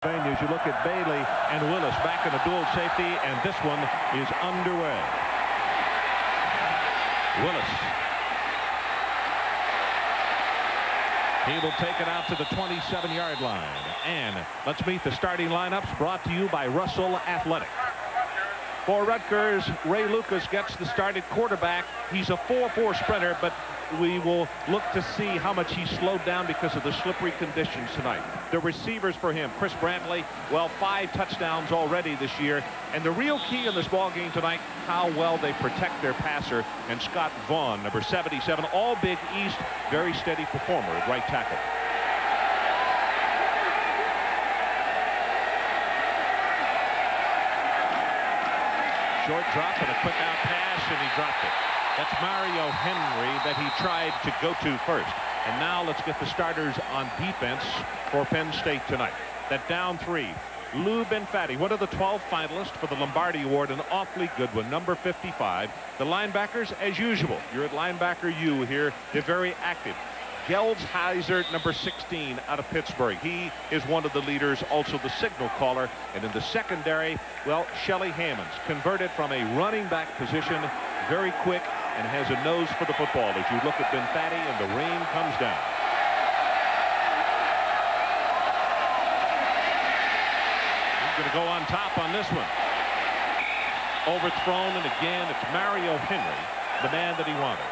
Pennsylvania as you look at Bailey and Willis back in a dual safety, and this one is underway. Willis. He will take it out to the 27-yard line. And let's meet the starting lineups, brought to you by Russell Athletic. For Rutgers, Ray Lucas gets the start at quarterback. He's a 4-4 sprinter, but we will look to see how much he slowed down because of the slippery conditions tonight. The receivers for him, Chris Brantley, well, 5 touchdowns already this year. And the real key in this ball game tonight, how well they protect their passer. And Scott Vaughn, number 77, all Big East, very steady performer at right tackle. Short drop and a quick out pass, and he dropped it. That's Mario Henry that he tried to go to first. And now let's get the starters on defense for Penn State tonight. That down 3. Lou Benfatti, one of the 12 finalists for the Lombardi Award, an awfully good one, number 55. The linebackers, as usual, you're at linebacker U here. They're very active. Geldsheiser, number 16, out of Pittsburgh. He is one of the leaders, also the signal caller. And in the secondary, well, Shelly Hammonds, converted from a running back position, very quick, and has a nose for the football as you look at Benfatti and the rain comes down. He's going to go on top on this one. Overthrown, and again, it's Mario Henry, the man that he wanted.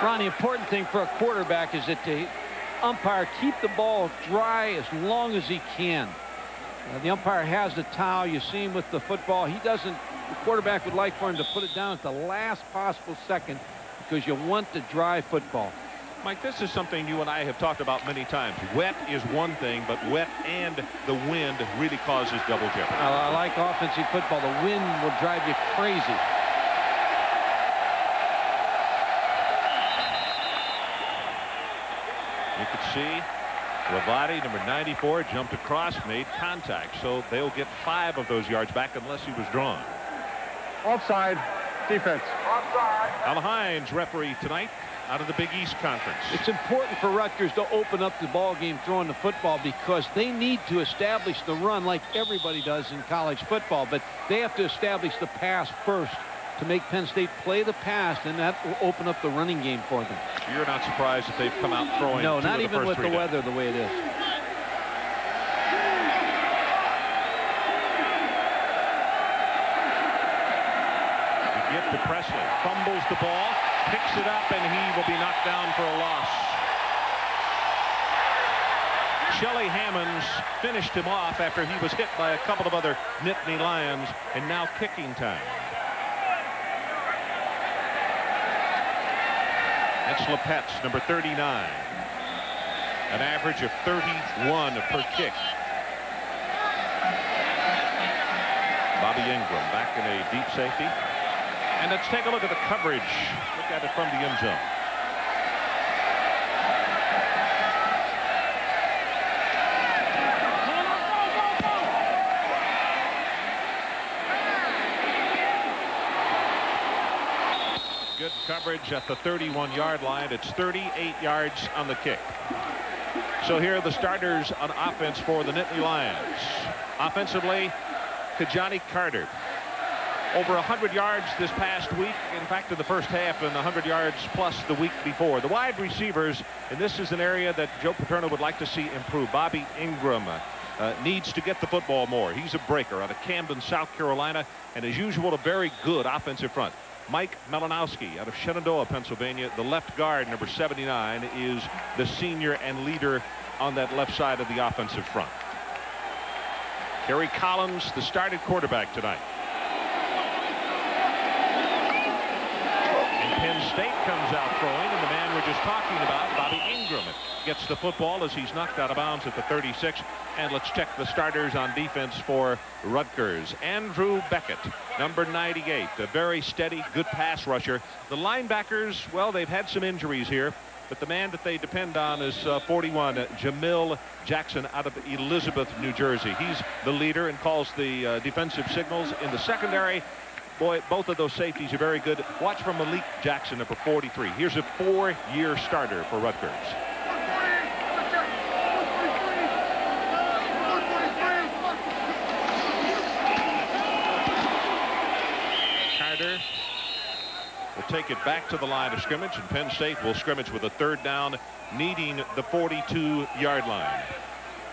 Ron, the important thing for a quarterback is that the umpire keep the ball dry as long as he can. The umpire has the towel. You see him with the football. He doesn't. The quarterback would like for him to put it down at the last possible second because you want the dry football. Mike, this is something you and I have talked about many times. Wet is one thing, but wet and the wind really causes double jeopardy. I like offensive football. The wind will drive you crazy. You could see Ravati, number 94, jumped across, made contact. So they'll get 5 of those yards back unless he was drawn. Offside, defense. Offside. Al Hines, referee tonight, out of the Big East Conference. It's important for Rutgers to open up the ball game throwing the football because they need to establish the run like everybody does in college football. But they have to establish the pass first to make Penn State play the pass, and that will open up the running game for them. You're not surprised that they've come out throwing? No, not even with the weather the way it is. You get to Presley, fumbles the ball, picks it up, and he will be knocked down for a loss. Shelly Hammonds finished him off after he was hit by a couple of other Nittany Lions, and now kicking time. That's Lepetz, number 39. An average of 31 per kick. Bobby Ingram back in a deep safety. And let's take a look at the coverage. Look at it from the end zone. Good coverage at the 31-yard line. It's 38 yards on the kick. So here are the starters on offense for the Nittany Lions. Offensively, Kajani Carter. Over 100 yards this past week. In fact, in the first half, and 100 yards plus the week before. The wide receivers, and this is an area that Joe Paterno would like to see improve. Bobby Ingram needs to get the football more. He's a breaker out of Camden, South Carolina, and as usual, a very good offensive front. Mike Malinowski out of Shenandoah, Pennsylvania. The left guard, number 79, is the senior and leader on that left side of the offensive front. Kerry Collins, the starting quarterback tonight. And Penn State comes out throwing, and the man we're just talking about, Bobby Ingram, gets the football as he's knocked out of bounds at the 36. And let's check the starters on defense for Rutgers. Andrew Beckett, number 98, a very steady, good pass rusher. The linebackers, well, they've had some injuries here, but the man that they depend on is 41, Jamil Jackson out of Elizabeth, New Jersey. He's the leader and calls the defensive signals. In the secondary, boy, both of those safeties are very good. Watch for Malik Jackson, number 43. Here's a 4-year starter for Rutgers. take it back to the line of scrimmage, and Penn State will scrimmage with a 3rd down, needing the 42-yard line.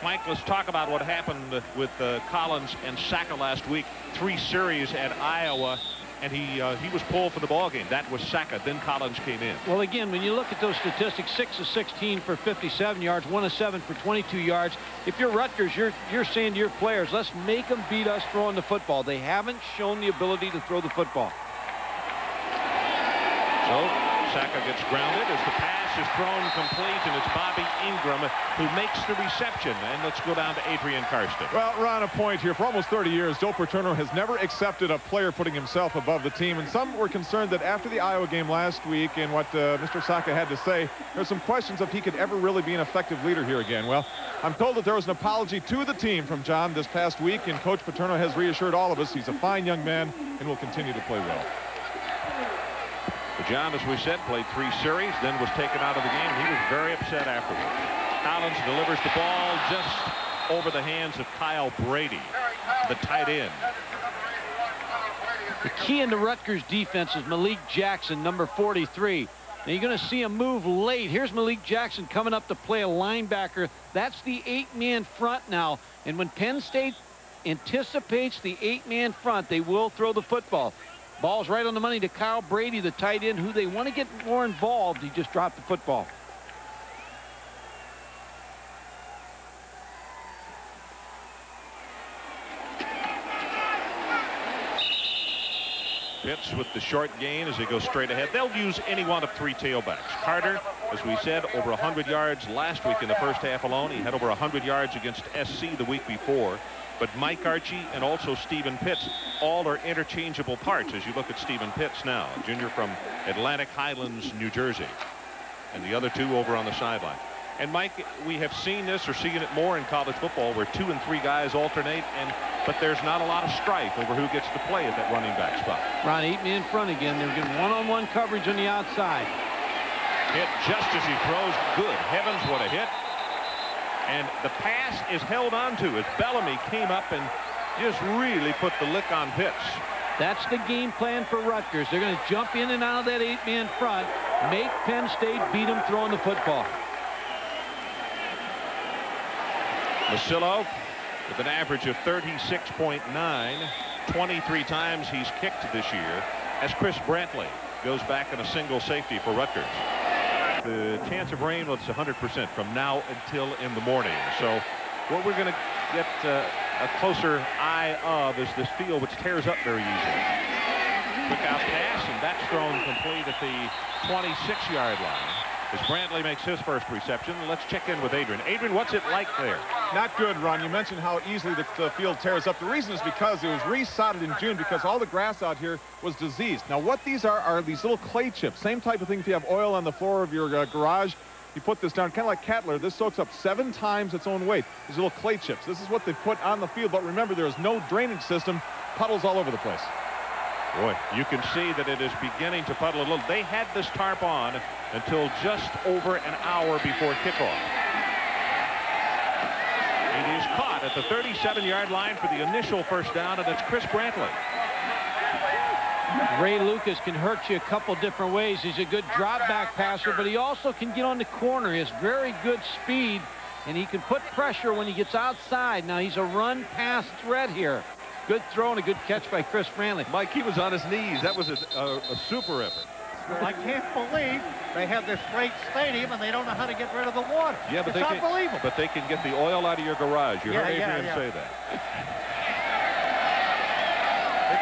Mike, let's talk about what happened with Collins and Saka last week. 3 series at Iowa, and he was pulled for the ball game. That was Saka. Then Collins came in. Well, again, when you look at those statistics, 6 of 16 for 57 yards, 1 of 7 for 22 yards. If you're Rutgers, you're saying to your players, let's make them beat us throwing the football. They haven't shown the ability to throw the football. So Saka gets grounded as the pass is thrown complete, and it's Bobby Ingram who makes the reception. And let's go down to Adrian Karsten. Well, Ron, a point here. For almost 30 years, Joe Paterno has never accepted a player putting himself above the team. And some were concerned that after the Iowa game last week and what Mr. Saka had to say, there's some questions if he could ever really be an effective leader here again. Well, I'm told that there was an apology to the team from John this past week, and Coach Paterno has reassured all of us he's a fine young man and will continue to play well. John, as we said, played 3 series, then was taken out of the game. He was very upset afterwards. Collins delivers the ball just over the hands of Kyle Brady, the tight end. The key in the Rutgers defense is Malik Jackson, number 43. Now you're going to see him move late. Here's Malik Jackson coming up to play a linebacker. That's the 8-man front now. And when Penn State anticipates the 8-man front, they will throw the football. Ball's right on the money to Kyle Brady, the tight end, who they want to get more involved. He just dropped the football. Pitts with the short gain as they go straight ahead. They'll use any one of 3 tailbacks. Carter, as we said, over 100 yards last week in the first half alone. He had over 100 yards against SC the week before. But Mike Archie and also Stephen Pitts all are interchangeable parts as you look at Stephen Pitts now, a junior from Atlantic Highlands, New Jersey, and the other 2 over on the sideline. And Mike, we have seen this or seen it more in college football where 2 and 3 guys alternate, but there's not a lot of strife over who gets to play at that running back spot. Ron, 8-man front again. They're getting one-on-one coverage on the outside. Hit just as he throws. Good heavens, what a hit. And the pass is held on to as Bellamy came up and just really put the lick on Pitts. That's the game plan for Rutgers. They're going to jump in and out of that 8-man front, make Penn State beat them throwing the football. Masillo with an average of 36.9. 23 times he's kicked this year as Chris Brantley goes back in a single safety for Rutgers. The chance of rain was 100% from now until in the morning. So what we're going to get a closer eye of is this field, which tears up very easily. Quick out pass, and that's thrown complete at the 26-yard line as Brantley makes his first reception. Let's check in with Adrian. Adrian, what's it like there? Not good, Ron. You mentioned how easily the field tears up. The reason is because it was resodded in June because all the grass out here was diseased. Now, what these are these little clay chips. Same type of thing if you have oil on the floor of your garage. You put this down, kind of like Cattler. This soaks up 7 times its own weight. These little clay chips. This is what they put on the field. But remember, there is no drainage system. Puddles all over the place. Boy, you can see that it is beginning to puddle a little. They had this tarp on until just over an hour before kickoff. It is caught at the 37-yard line for the initial first down, and it's Chris Brantley. Ray Lucas can hurt you a couple different ways. He's a good drop back passer, but he also can get on the corner. He has very good speed, and he can put pressure when he gets outside. Now he's a run-pass threat here. Good throw and a good catch by Chris Brantley. Mike, he was on his knees. That was a super effort. Well, I can't believe they have this great stadium and they don't know how to get rid of the water. Yeah, but it's unbelievable. But they can get the oil out of your garage. You heard Adrian say that.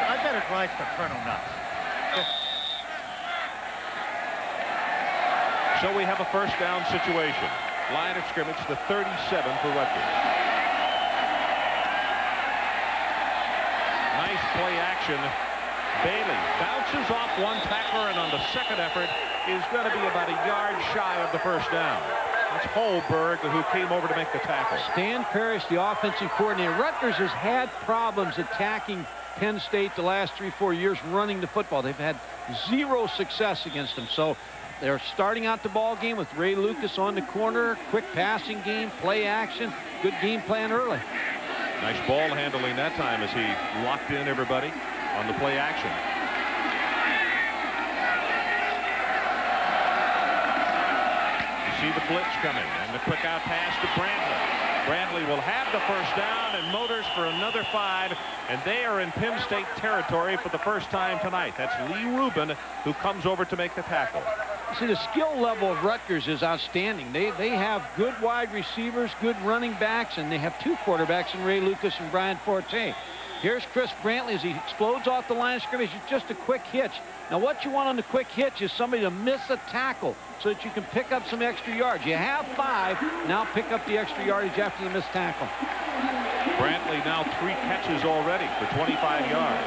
I bet it drives the Colonel nuts. So we have a first down situation. Line of scrimmage, the 37 for Rutgers. Nice play action. Bailey bounces off one tackler, and on the second effort is going to be about a yard shy of the first down. That's Holberg who came over to make the tackle. Stan Parrish, the offensive coordinator. Rutgers has had problems attacking Penn State the last 3-4 years running the football. They've had 0 success against them. So they're starting out the ball game with Ray Lucas on the corner. Quick passing game, play action. Good game plan early. Nice ball handling that time as he locked in everybody on the play action. see the blitz coming and the quick out pass to Brantley. Brantley will have the first down and motors for another 5, and they are in Penn State territory for the first time tonight. That's Lee Rubin who comes over to make the tackle. See, the skill level of Rutgers is outstanding. They have good wide receivers, good running backs, and they have 2 quarterbacks in Ray Lucas and Brian Forte. Here's Chris Brantley as he explodes off the line of scrimmage. It's just a quick hitch. Now, what you want on the quick hitch is somebody to miss a tackle so that you can pick up some extra yards. You have 5. Now pick up the extra yardage after the missed tackle. Brantley now 3 catches already for 25 yards.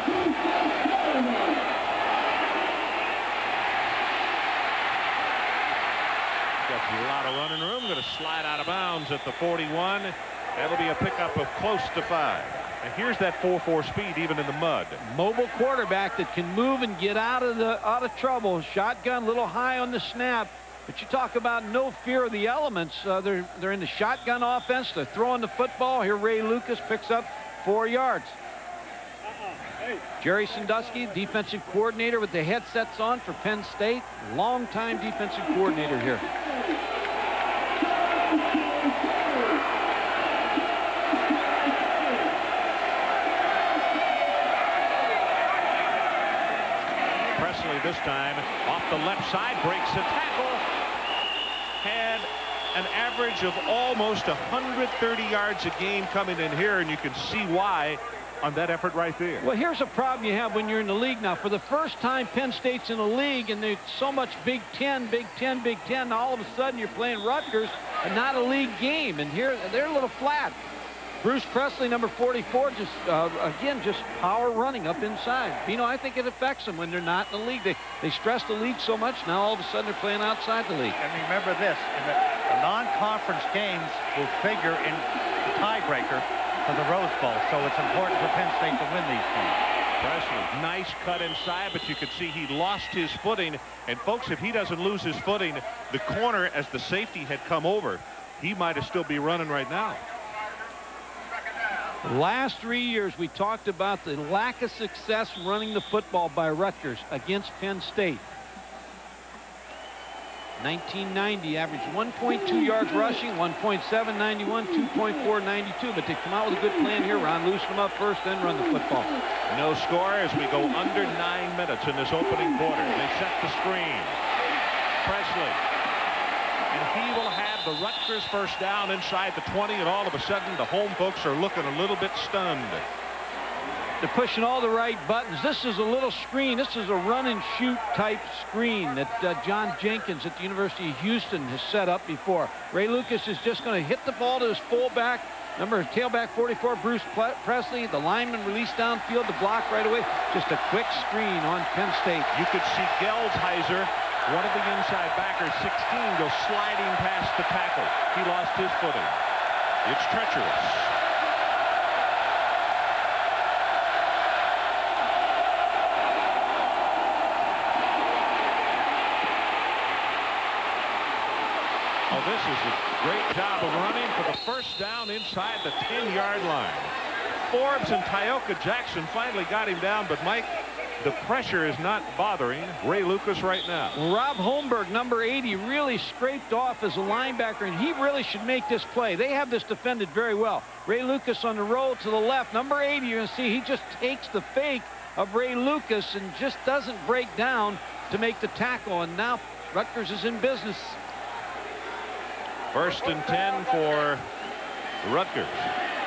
Got a lot of running room. Going to slide out of bounds at the 41. That'll be a pickup of close to 5. And here's that 4.4 speed even in the mud. Mobile quarterback that can move and get out of trouble. Shotgun, a little high on the snap. But you talk about no fear of the elements. They're in the shotgun offense. They're throwing the football. Here Ray Lucas picks up 4 yards. Jerry Sandusky, defensive coordinator with the headsets on for Penn State. Longtime defensive coordinator here. This time off the left side, breaks a tackle, had an average of almost 130 yards a game coming in here, and you can see why on that effort right there. Well, here's a problem you have when you're in the league now. For the first time, Penn State's in the league, and there's so much Big Ten, Big Ten, Big Ten. Now all of a sudden you're playing Rutgers and not a league game, and here they're a little flat. Bruce Presley, number 44, just again, just power running up inside. You know, I think it affects them when they're not in the league. They stress the league so much, now all of a sudden they're playing outside the league. And remember this, the non-conference games will figure in the tiebreaker for the Rose Bowl, so it's important for Penn State to win these games. Presley, nice cut inside, but you could see he lost his footing. And folks, if he doesn't lose his footing, the corner, as the safety had come over, he might have still be running right now. The last 3 years, we talked about the lack of success running the football by Rutgers against Penn State. 1990 averaged 1.2 yards rushing, 1.791, 2.492. But they come out with a good plan here, Ron. Loosen them up first, then run the football. No score as we go under 9 minutes in this opening quarter. They set the screen. Presley. And he will have the Rutgers first down inside the 20, and all of a sudden the home folks are looking a little bit stunned. They're pushing all the right buttons. This is a little screen. This is a run and shoot type screen that John Jenkins at the University of Houston has set up before. Ray Lucas is just going to hit the ball to his fullback, tailback 44, Bruce Presley. The lineman released downfield to block right away. Just a quick screen on Penn State. You could see Gelsheiser, one of the inside backers, 16, go sliding past the tackle. He lost his footing. It's treacherous. Oh, this is a great job of running for the first down inside the 10-yard line. Forbes and Tyoka Jackson finally got him down, but Mike, the pressure is not bothering Ray Lucas right now. Rob Holmberg, number 80, really scraped off as a linebacker, and he really should make this play. They have this defended very well. Ray Lucas on the roll to the left. Number 80, you're going to see he just takes the fake of Ray Lucas and just doesn't break down to make the tackle. And now Rutgers is in business. 1st and 10 for Rutgers.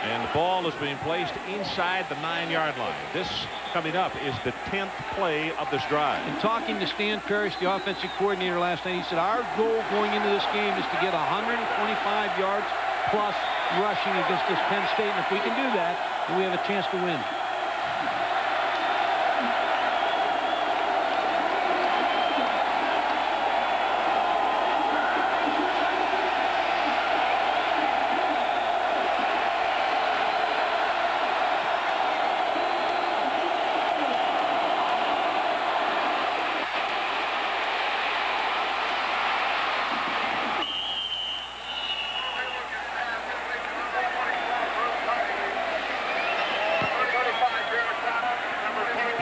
And the ball is being placed inside the 9-yard line. This coming up is the 10th play of this drive. And talking to Stan Parrish, the offensive coordinator last night, he said our goal going into this game is to get 125 yards plus rushing against this Penn State. And if we can do that, then we have a chance to win.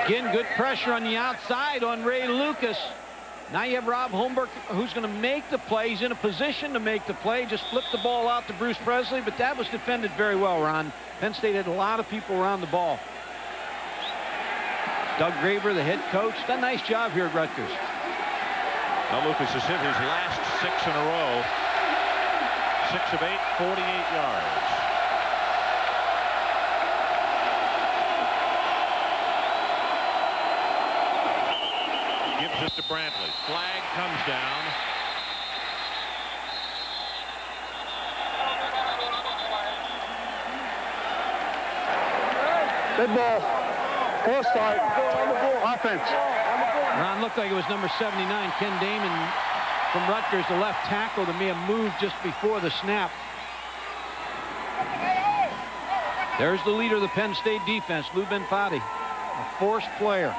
Again, good pressure on the outside on Ray Lucas. Now you have Rob Holmberg, who's going to make the play. He's in a position to make the play. Just flipped the ball out to Bruce Presley, but that was defended very well, Ron. Penn State had a lot of people around the ball. Doug Graber, the head coach, done a nice job here at Rutgers. Now Lucas has hit his last 6 in a row. 6 of 8, 48 yards. Gives it to Brantley. Flag comes down. Good ball. Full start. Offense. Ron, looked like it was number 79, Ken Damon from Rutgers, the left tackle, that may have moved just before the snap. There's the leader of the Penn State defense, Lou Benfatti, a forced player.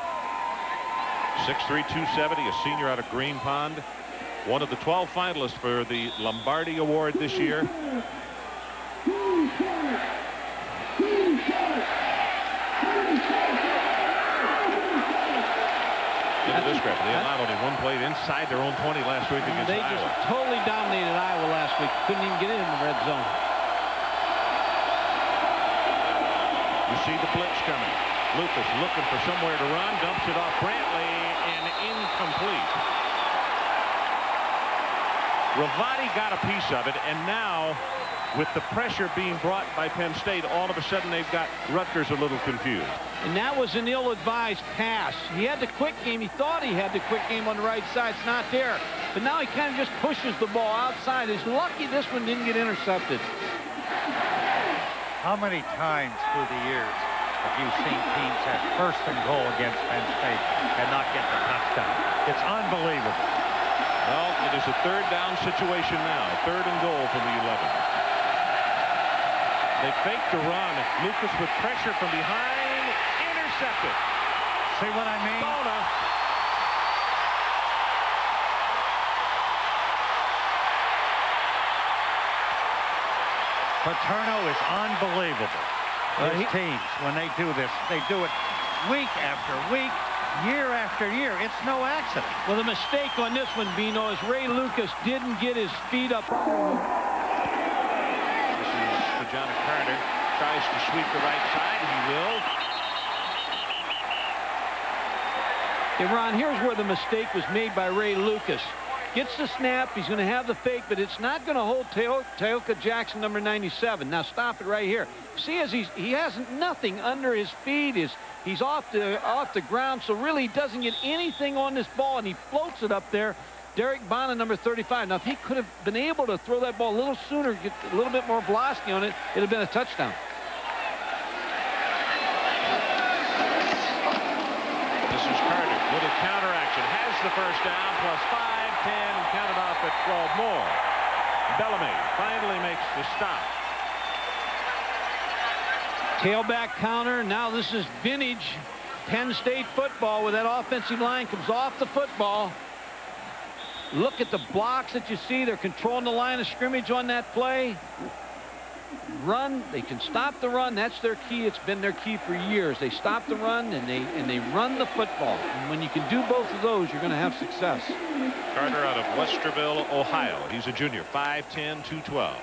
6'3", 270, a senior out of Green Pond. One of the 12 finalists for the Lombardi Award this year. Look at this graph. They allowed only 1 play inside their own 20 last week against They Iowa. just totally dominated Iowa last week. Couldn't even get in the red zone. You see the blitz coming. Lucas looking for somewhere to run. Dumps it off Brantley and incomplete. Ravati got a piece of it, and now with the pressure being brought by Penn State, all of a sudden they've got Rutgers a little confused. And that was an ill-advised pass. He had the quick game. He thought he had the quick game on the right side. It's not there. But now he kind of just pushes the ball outside. He's lucky this one didn't get intercepted. How many times through the years have you seen teams have 1st and goal against Penn State and not get the touchdown? It's unbelievable. Well, it is a 3rd down situation now. 3rd and goal from the 11. They faked the run. Lucas with pressure from behind. Intercepted. See what I mean? Bona. Paterno is unbelievable. His teams, when they do this, they do it week after week, year after year. It's no accident. Well, the mistake on this one, Bino, is Ray Lucas didn't get his feet up. This is John Carter. Tries to sweep the right side. He will. Hey, Ron, here's where the mistake was made by Ray Lucas. Gets the snap. He's going to have the fake, but it's not going to hold Teoka Jackson, number 97. Now stop it right here. See, as he has nothing under his feet. He's off the ground, so really he doesn't get anything on this ball, and he floats it up there. Derek Bonner, number 35. Now, if he could have been able to throw that ball a little sooner, get a little bit more velocity on it, it'd have been a touchdown. This is Carter. Little counter action. Has the first down, plus 5, 10, and counted off at 12 more. Bellamy finally makes the stop. Tailback counter. Now this is vintage Penn State football, where that offensive line comes off the football. Look at the blocks that you see. They're controlling the line of scrimmage on that play. Run. They can stop the run. That's their key. It's been their key for years. They stop the run and they run the football. And when you can do both of those, you're going to have success. Carter out of Westerville, Ohio. He's a junior. 5'10", 212.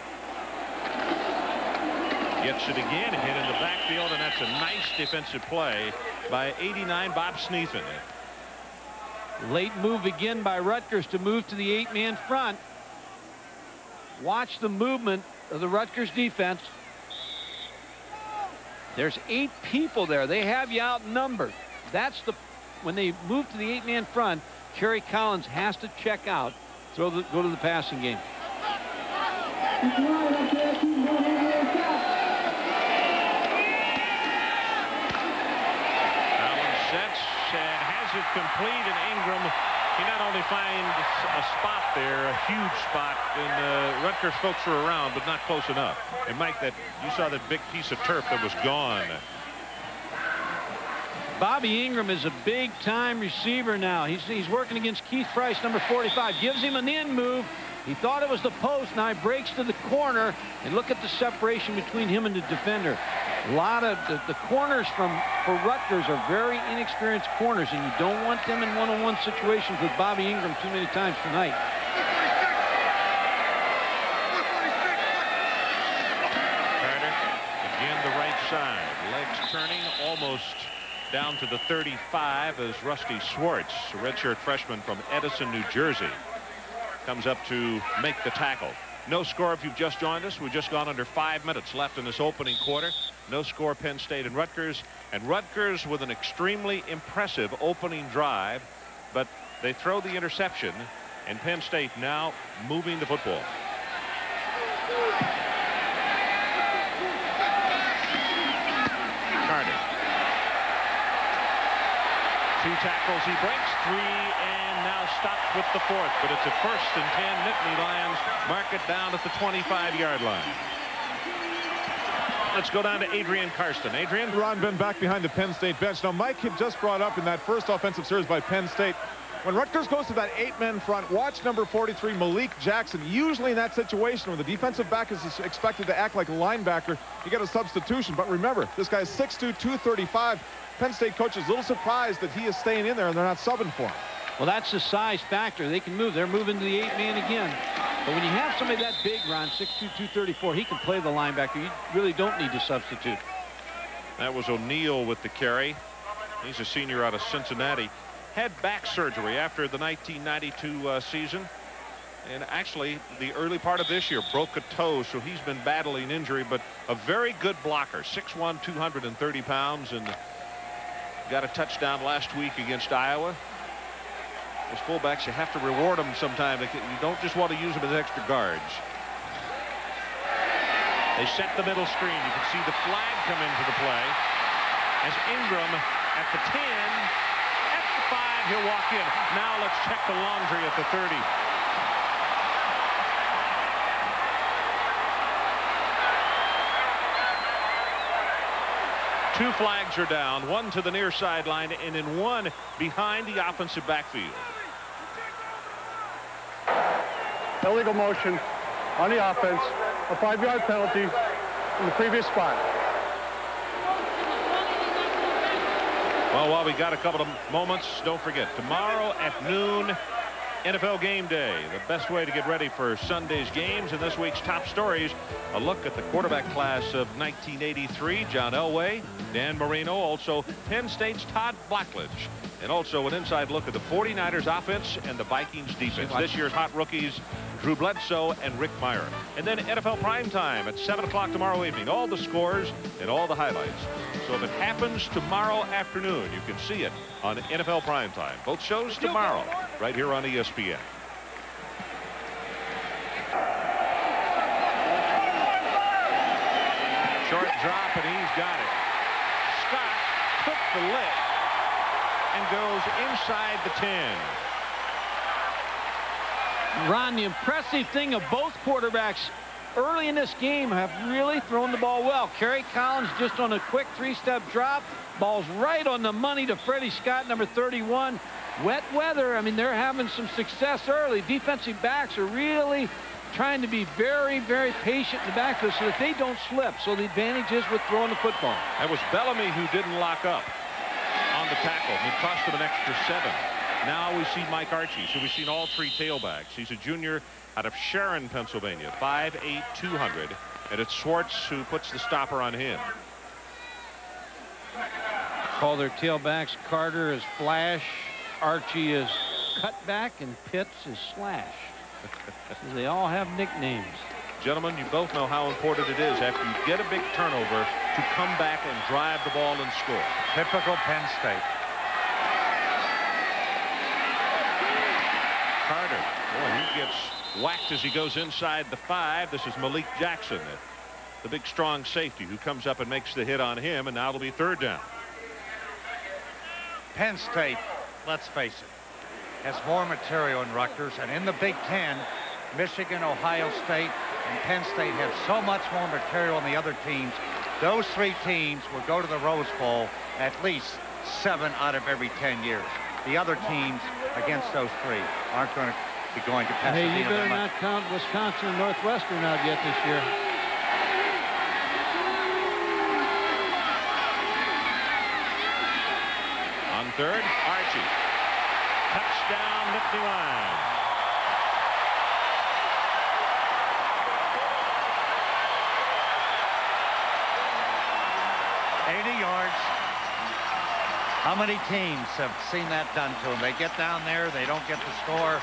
Gets it again, hit in the backfield, and that's a nice defensive play by 89 Bob Sneathan. Late move again by Rutgers to move to the 8-man front. Watch the movement of the Rutgers defense. There's 8 people there. They have you outnumbered. When they move to the 8-man front, Kerry Collins has to check out, go to the passing game. And has it complete, and Ingram, he not only finds a spot there, a huge spot, and Rutgers folks were around, but not close enough. And Mike, you saw that big piece of turf that was gone. Bobby Ingram is a big-time receiver now. He's working against Keith Price, number 45. Gives him an in move. He thought it was the post. Now he breaks to the corner, and look at the separation between him and the defender. A lot of the corners for Rutgers are very inexperienced corners, and you don't want them in one-on-one situations with Bobby Ingram too many times tonight. Carter, again the right side. Legs turning almost down to the 35 as Rusty Swartz, a redshirt freshman from Edison, New Jersey, comes up to make the tackle. No score if you've just joined us. We've just gone under 5 minutes left in this opening quarter. No score, Penn State and Rutgers. And Rutgers with an extremely impressive opening drive, but they throw the interception, and Penn State now moving the football. Carter. 2 tackles he breaks, 3, and now stops with the 4th, but it's a 1st and 10. Nittany Lions mark it down at the 25-yard line. Let's go down to Adrian Karsten. Adrian. Ron Ben back behind the Penn State bench. Now, Mike had just brought up in that first offensive series by Penn State, when Rutgers goes to that 8-man front, watch number 43, Malik Jackson. Usually in that situation, when the defensive back is expected to act like a linebacker, you get a substitution. But remember, this guy is 6'2", 235. Penn State coach is a little surprised that he is staying in there and they're not subbing for him. Well, that's the size factor. They can move. They're moving to the 8-man again. But when you have somebody that big, Ron, 6'2", 234, he can play the linebacker. You really don't need to substitute. That was O'Neal with the carry. He's a senior out of Cincinnati. Had back surgery after the 1992 season. And actually, the early part of this year broke a toe, so he's been battling injury, but a very good blocker. 6'1", 230 pounds, and got a touchdown last week against Iowa. Those fullbacks, you have to reward them sometime. You don't just want to use them as extra guards. They set the middle screen. You can see the flag come into the play as Ingram at the 10, at the 5, he'll walk in. Now let's check the laundry at the 30. Two flags are down, one to the near sideline and then one behind the offensive backfield. Illegal motion on the offense, a 5-yard penalty in the previous spot. Well, while we got a couple of moments, don't forget, tomorrow at noon, NFL Game Day. The best way to get ready for Sunday's games. And this week's top stories, a look at the quarterback class of 1983, John Elway, Dan Marino, also Penn State's Todd Blackledge, and also an inside look at the 49ers offense and the Vikings defense. This year's hot rookies, Drew Bledsoe and Rick Meyer. And then NFL Primetime at 7 o'clock tomorrow evening. All the scores and all the highlights. So if it happens tomorrow afternoon, you can see it on NFL Primetime. Both shows tomorrow, right here on ESPN. Short drop, and he's got it. Scott took the lick and goes inside the 10. Ron, the impressive thing of both quarterbacks early in this game have really thrown the ball well. Kerry Collins just on a quick 3-step drop. Ball's right on the money to Freddie Scott, number 31. Wet weather. I mean, they're having some success early. Defensive backs are really trying to be very, very patient in the backfield so that they don't slip. So the advantage is with throwing the football. That was Bellamy who didn't lock up on the tackle. It cost him an extra 7. Now we see Mike Archie. So we've seen all 3 tailbacks. He's a junior out of Sharon, Pennsylvania, 5'8", 200. And it's Swartz who puts the stopper on him. Call their tailbacks. Carter is Flash, Archie is Cutback, and Pitts is Slash. So they all have nicknames. Gentlemen, you both know how important it is after you get a big turnover to come back and drive the ball and score. Typical Penn State. Carter, boy, he gets whacked as he goes inside the 5. This is Malik Jackson, the big strong safety, who comes up and makes the hit on him, and now it'll be 3rd down. Penn State, let's face it, has more material in Rutgers, and in the Big Ten, Michigan, Ohio State, and Penn State have so much more material than the other teams. Those 3 teams will go to the Rose Bowl at least 7 out of every 10 years. The other teams against those 3 aren't going to be going to Pasadena. Hey, you better not count Wisconsin and Northwestern out yet this year. third. Archie. Touchdown, Nittany Lions. How many teams have seen that done to them? They get down there, they don't get the score,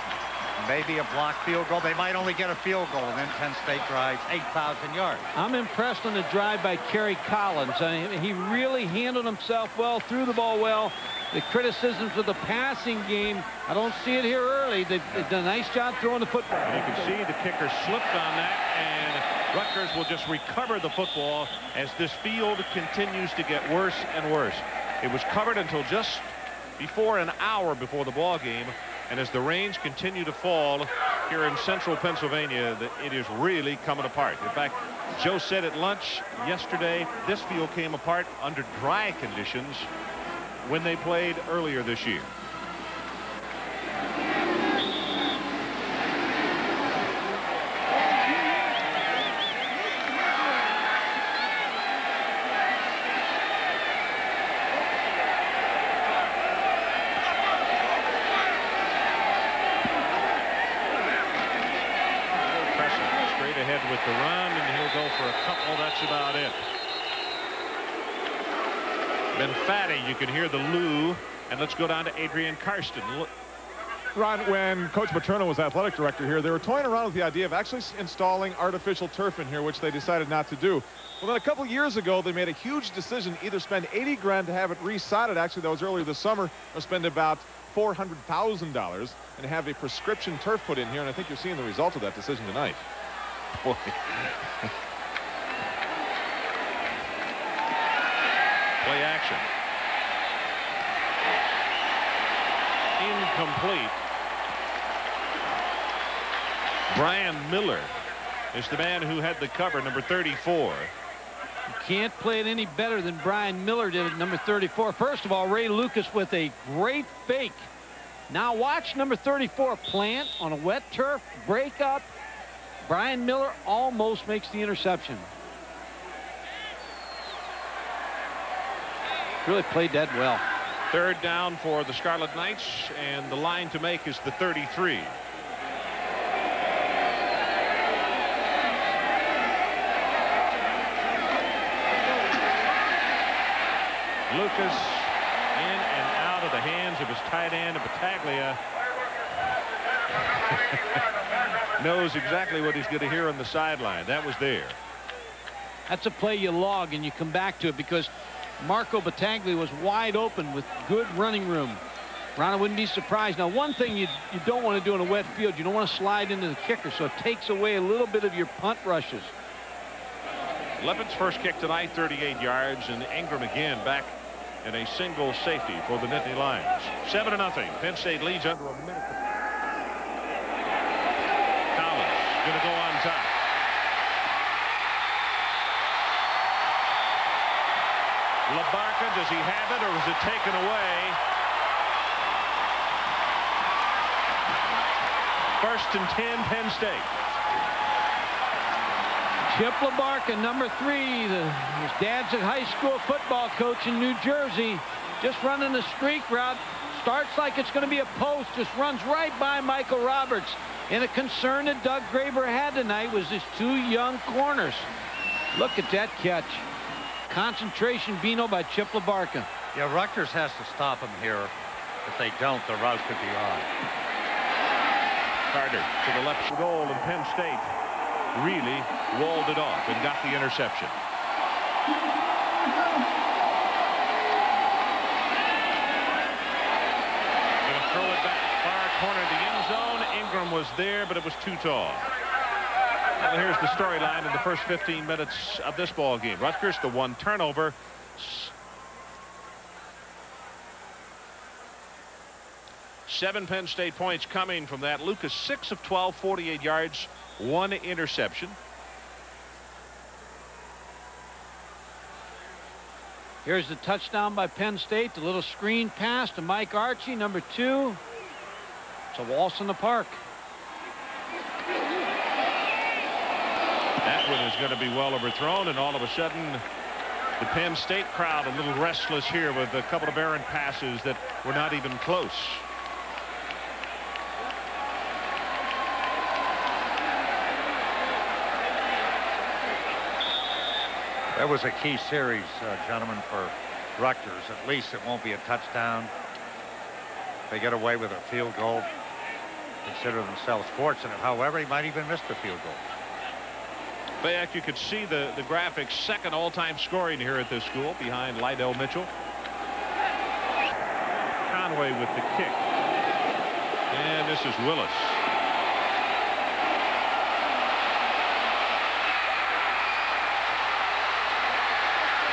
maybe a blocked field goal. They might only get a field goal, and then Penn State drives 8,000 yards. I'm impressed on the drive by Kerry Collins. He really handled himself well, threw the ball well. The criticisms of the passing game, I don't see it here early. They've done a nice job throwing the football. And you can see the kicker slipped on that, and Rutgers will just recover the football as this field continues to get worse and worse. It was covered until just before an hour before the ball game, and as the rains continue to fall here in central Pennsylvania, it is really coming apart. In fact, Joe said at lunch yesterday, this field came apart under dry conditions when they played earlier this year. With the run, and he'll go for a couple. That's about it. Ben Fatty, you can hear the loo, and let's go down to Adrian Karsten. Ron, when Coach Paterno was athletic director here, they were toying around with the idea of actually installing artificial turf in here, which they decided not to do. Well, then a couple years ago, they made a huge decision, either spend 80 grand to have it resodded, actually that was earlier this summer, or spend about $400,000 and have a prescription turf put in here, and I think you're seeing the result of that decision tonight. Boy. Play action. Incomplete. Brian Miller is the man who had the cover, number 34. You can't play it any better than Brian Miller did at number 34. First of all, Ray Lucas with a great fake. Now watch number 34 plant on a wet turf, break up. Brian Miller almost makes the interception. Really played that well. Third down for the Scarlet Knights, and the line to make is the 33. Lucas in and out of the hands of his tight end, Battaglia. Knows exactly what he's going to hear on the sideline. That was there. That's a play you log and you come back to it, because Marco Battaglia was wide open with good running room. Ron, I wouldn't be surprised. Now, one thing you don't want to do in a wet field, you don't want to slide into the kicker, so it takes away a little bit of your punt rushes. Levitt's first kick tonight, 38 yards, and Ingram again back in a single safety for the Nittany Lions. 7-0. Penn State leads under a minute. Going to go on top. LaBarca, does he have it, or is it taken away? First and 10, Penn State. Chip LaBarca, number 3. His dad's a high school football coach in New Jersey. Just running the streak route. Starts like it's going to be a post. Just runs right by Michael Roberts. And a concern that Doug Graber had tonight was his 2 young corners. Look at that catch. Concentration Bino by Chip LaBarca. Yeah, Rutgers has to stop him here. If they don't, the route could be on. Carter to the left goal, and Penn State really walled it off and got the interception. Going to throw it back far corner of the end zone. Ingram was there, but it was too tall. Well, here's the storyline in the first 15 minutes of this ball game. Rutgers, the 1 turnover. 7 Penn State points coming from that. Lucas 6 of 12, 48 yards, 1 interception. Here's the touchdown by Penn State. The little screen pass to Mike Archie, number 2. It's a waltz in the park. That one is going to be well overthrown, and all of a sudden The Penn State crowd a little restless here with a couple of errant passes that were not even close. That was a key series, gentlemen, for Rutgers. At least it won't be a touchdown. They get away with a field goal. Consider themselves fortunate. However, he might even miss the field goal. Back, you could see the graphics. Second all-time scoring here at this school, behind Lydell Mitchell. Conway with the kick. And this is Willis.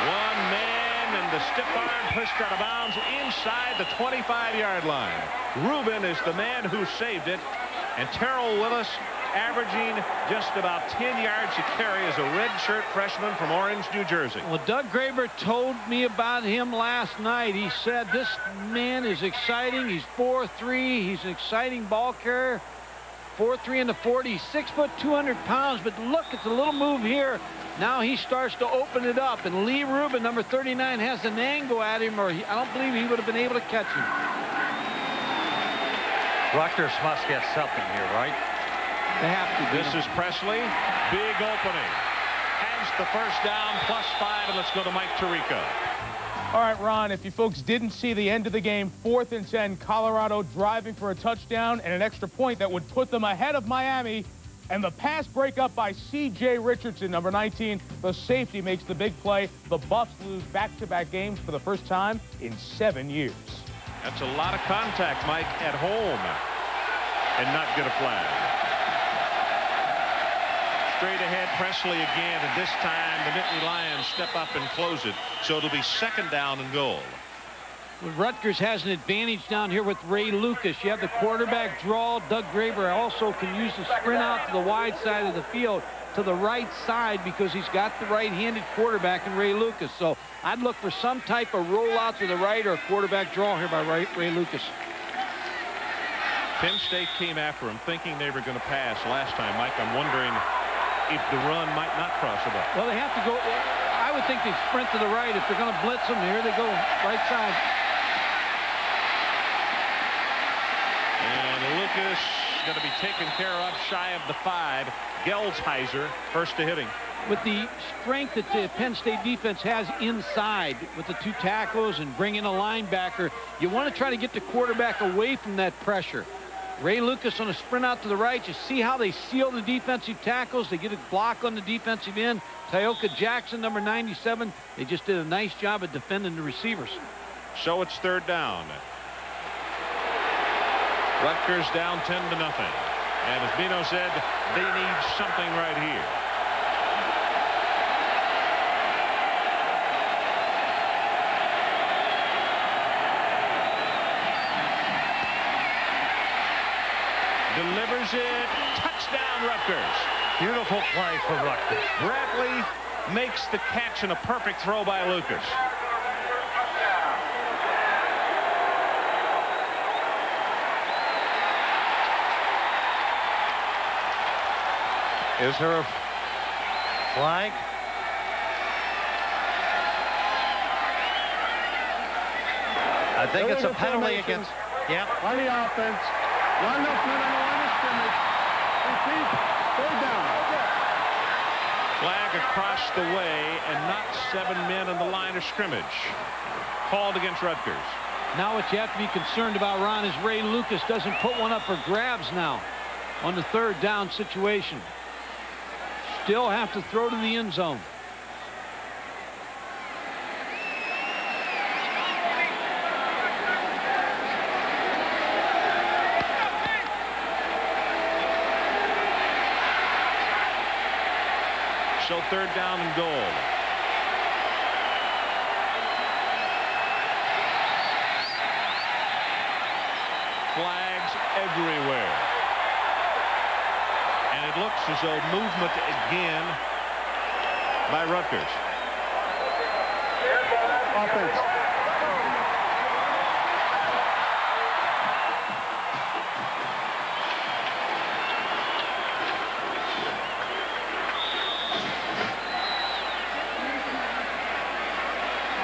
One man, and the stiff arm pushed out of bounds inside the 25-yard line. Rubin is the man who saved it, and Terrell Willis averaging just about 10 yards a carry as a redshirt freshman from Orange, New Jersey. Well, Doug Graber told me about him last night. He said this man is exciting. He's 4'3". He's an exciting ball carrier. 4'3" in the 40. He's 6 foot 200 pounds. But look, it's a little move here. Now he starts to open it up. And Lee Rubin, number 39, has an angle at him, or I don't believe he would have been able to catch him. Rutgers must get something here, right? They have to. This is Presley. Big opening. Has the first down, +5, and let's go to Mike Tirico. All right, Ron, if you folks didn't see the end of the game, 4th and 10, Colorado driving for a touchdown and an extra point that would put them ahead of Miami. And the pass breakup by C.J. Richardson, number 19. The safety makes the big play. The Buffs lose back-to-back games for the first time in 7 years. That's a lot of contact, Mike, at home, and not get a flag. Straight ahead, Presley again, and this time the Nittany Lions step up and close it. So it'll be 2nd down and goal. Well, Rutgers has an advantage down here with Ray Lucas. You have the quarterback draw. Doug Graber also can use the sprint out to the wide side of the field to the right side because he's got the right-handed quarterback in Ray Lucas. So I'd look for some type of rollout to the right or a quarterback draw here by Ray Lucas. Penn State came after him thinking they were going to pass last time. Mike, I'm wondering if the run might not cross the butt. Well, they have to go. I would think they sprint to the right. If they're going to blitz them, here they go, right side. And Lucas going to be taken care of shy of the 5. Gelsheiser first to hit him. With the strength that the Penn State defense has inside with the 2 tackles and bring in a linebacker, you want to try to get the quarterback away from that pressure. Ray Lucas on a sprint out to the right. You see how they seal the defensive tackles. They get a block on the defensive end. Tyoka Jackson, number 97. They just did a nice job of defending the receivers. So it's 3rd down. Rutgers down 10-0. And as Bino said, they need something right here. Delivers it. Touchdown, Rutgers. Beautiful play for Rutgers. Bradley makes the catch and a perfect throw by Lucas. Is there a flag? I think it's a penalty against. Yeah. On the offense. Line up men on the line of scrimmage. Repeat. 3rd down. Flag across the way and not 7 men on the line of scrimmage. Called against Rutgers. Now what you have to be concerned about, Ron, is Ray Lucas doesn't put one up for grabs now on the 3rd down situation. Still have to throw to the end zone. So 3rd down and goal. Flags everywhere. And it looks as though movement again by Rutgers. Offense.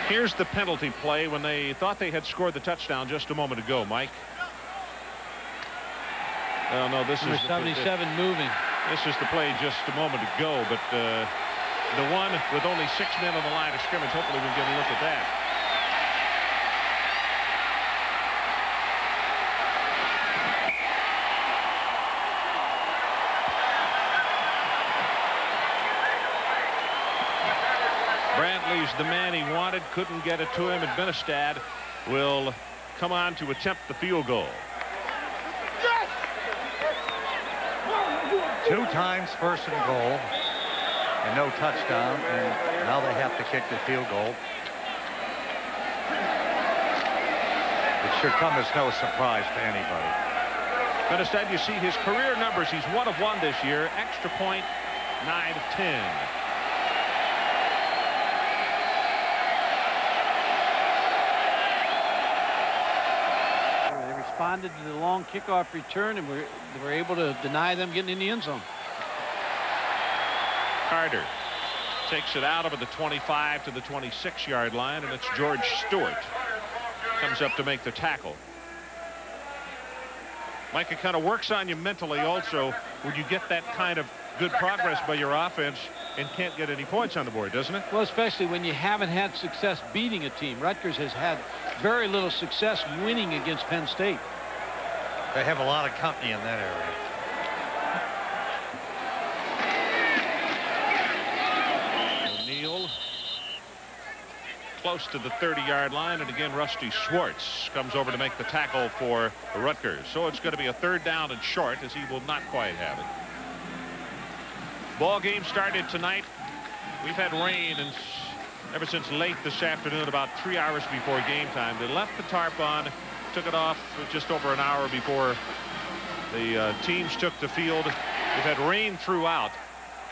Here's the penalty play when they thought they had scored the touchdown just a moment ago, Mike. Oh, no, this is 77 moving. This is the play just a moment ago, but the one with only 6 men on the line of scrimmage, hopefully we can get a look at that. Brantley's the man he wanted, couldn't get it to him, and Benestad will come on to attempt the field goal. 2 times first and goal and no touchdown, and now they have to kick the field goal. It should come as no surprise to anybody. Benestad, you see his career numbers. He's 1 of 1 this year. Extra point, 9 of 10. Responded to the long kickoff return, and they were able to deny them getting in the end zone. Carter takes it out of the 25 to the 26-yard line, and it's George Stewart comes up to make the tackle. Mike, it kind of works on you mentally also when you get that kind of good progress by your offense and can't get any points on the board, doesn't it? Well, especially when you haven't had success beating a team. Rutgers has had very little success winning against Penn State. They have a lot of company in that area. O'Neal close to the 30-yard line, and again Rusty Schwartz comes over to make the tackle for Rutgers. So it's going to be a 3rd down and short, as he will not quite have it. Ball game started tonight. We've had rain and ever since late this afternoon, about 3 hours before game time. They left the tarp on, took it off just over an hour before the teams took the field. We've had rain throughout,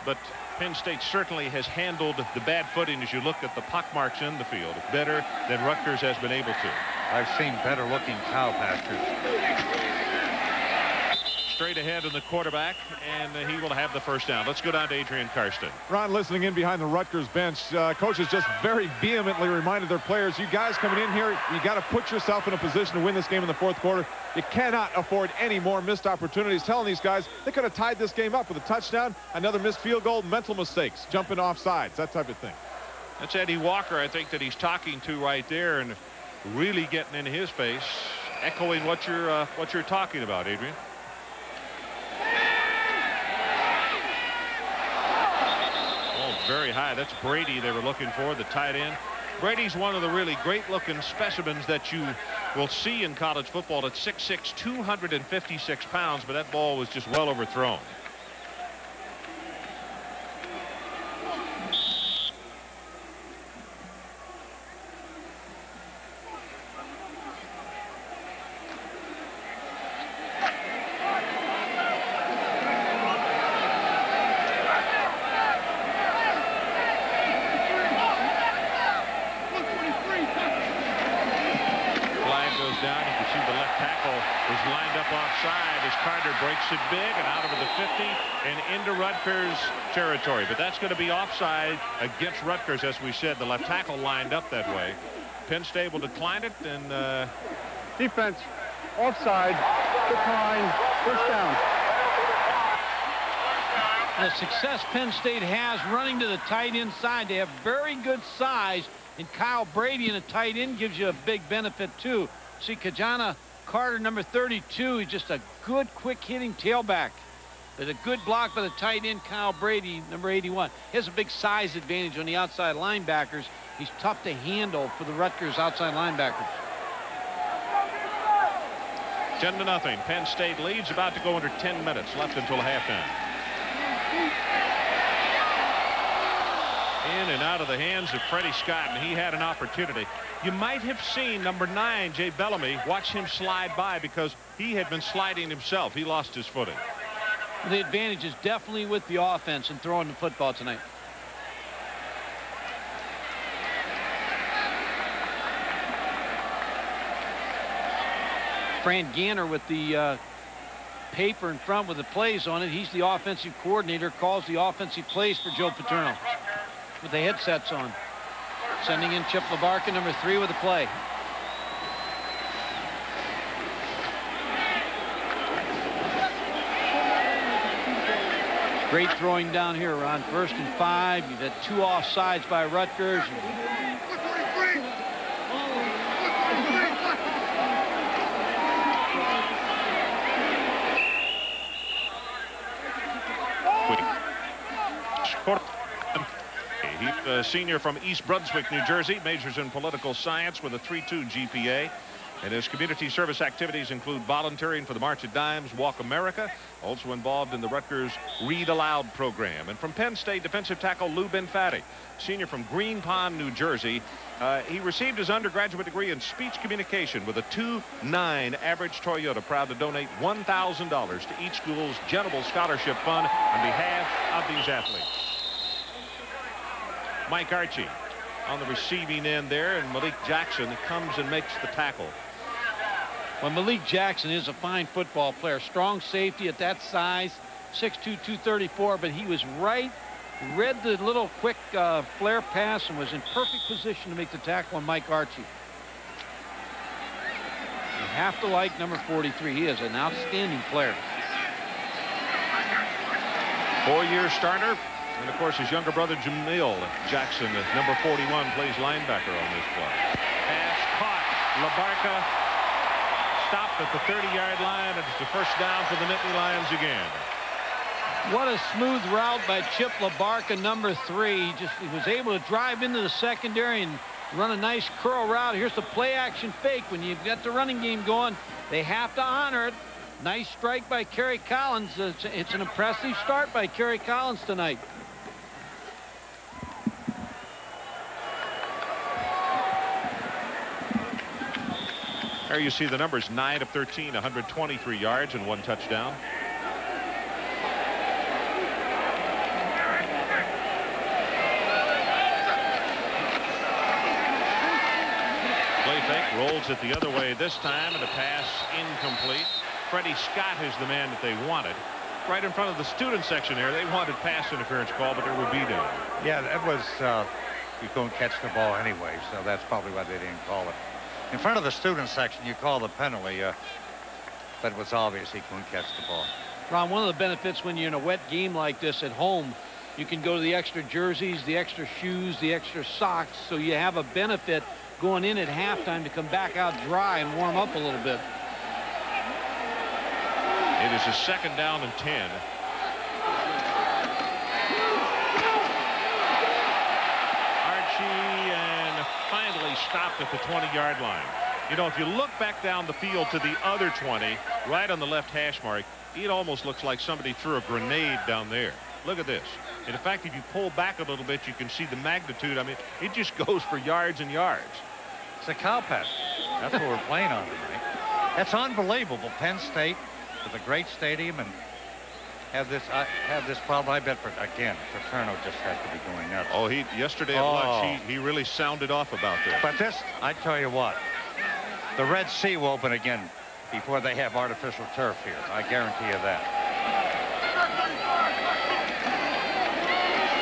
but Penn State certainly has handled the bad footing as you look at the pockmarks in the field better than Rutgers has been able to. I've seen better looking cow pastures. Straight ahead in the quarterback, and he will have the first down. Let's go down to Adrian Karsten. Ron, listening in behind the Rutgers bench, coaches just very vehemently reminded their players, you guys coming in here, you got to put yourself in a position to win this game in the 4th quarter. You cannot afford any more missed opportunities. Telling these guys they could have tied this game up with a touchdown, another missed field goal, mental mistakes, jumping off sides, that type of thing. That's Eddie Walker, I think, that he's talking to right there, and really getting in his face, echoing what you're talking about, Adrian. Very high. That's Brady they were looking for, the tight end. Brady's one of the really great-looking specimens that you will see in college football. At 6'6", 256 pounds, but that ball was just well overthrown. Breaks it big and out over the 50 and into Rutgers territory. But that's going to be offside against Rutgers, as we said. The left tackle lined up that way. Penn State will decline it, and defense offside, decline, first down. The success Penn State has running to the tight end side, they have very good size, and Kyle Brady in a tight end gives you a big benefit too. See Kajana Carter, number 32, he's just a good, quick-hitting tailback. There's a good block by the tight end, Kyle Brady, number 81. He has a big size advantage on the outside linebackers. He's tough to handle for the Rutgers outside linebackers. 10-0. Penn State leads, about to go under 10 minutes left until halftime. In and out of the hands of Freddie Scott, and he had an opportunity. You might have seen number 9, Jay Bellamy, watch him slide by because he had been sliding himself. He lost his footing. The advantage is definitely with the offense and throwing the football tonight. Fran Ganner with the paper in front with the plays on it. He's the offensive coordinator, calls the offensive plays for Joe Paterno with the headsets on. Sending in Chip LaBarca, number 3, with the play. Great throwing down here, Ron. 1st and 5. You've had 2 offsides by Rutgers. He's a senior from East Brunswick, New Jersey, majors in political science with a 3.2 GPA. And his community service activities include volunteering for the March of Dimes, Walk America, also involved in the Rutgers Read Aloud program. And from Penn State, defensive tackle Lou Benfatti, senior from Green Pond, New Jersey. He received his undergraduate degree in speech communication with a 2.9 average Toyota, proud to donate $1,000 to each school's Genable Scholarship Fund on behalf of these athletes. Mike Archie on the receiving end there, and Malik Jackson comes and makes the tackle. Well, Malik Jackson is a fine football player. Strong safety at that size, 6'2", 234, but he was right, read the little quick flare pass and was in perfect position to make the tackle on Mike Archie. You have to like number 43. He is an outstanding player. 4-year starter. And, of course, his younger brother, Jamil Jackson, number 41, plays linebacker on this play. Pass caught. LaBarca stopped at the 30-yard line. It's the 1st down for the Nittany Lions again. What a smooth route by Chip LaBarca, number 3. He was able to drive into the secondary and run a nice curl route. Here's the play-action fake. When you've got the running game going, they have to honor it. Nice strike by Kerry Collins. It's an impressive start by Kerry Collins tonight. There you see the numbers, 9 of 13, 123 yards and 1 touchdown. Play fake, rolls it the other way this time, and a pass incomplete. Freddie Scott is the man that they wanted. Right in front of the student section there, they wanted pass interference call, but there were beat down. Yeah, that was, you couldn't catch the ball anyway, so that's probably why they didn't call it. In front of the student section, you call the penalty, but it was obvious he couldn't catch the ball. Ron, one of the benefits when you're in a wet game like this at home, you can go to the extra jerseys, the extra shoes, the extra socks, so you have a benefit going in at halftime to come back out dry and warm up a little bit. It is a 2nd down and 10. Finally stopped at the 20-yard line. You know, if you look back down the field to the other 20, right on the left hash mark, it almost looks like somebody threw a grenade down there. Look at this. And in fact, if you pull back a little bit, you can see the magnitude. I mean, it just goes for yards and yards. It's a cow pass. That's what we're playing on tonight. That's unbelievable. Penn State with a great stadium and have this problem. I bet again Paterno just has to be going nuts. Oh, yesterday at lunch he really sounded off about this. But this, I tell you what, the Red Sea will open again before they have artificial turf here. I guarantee you that.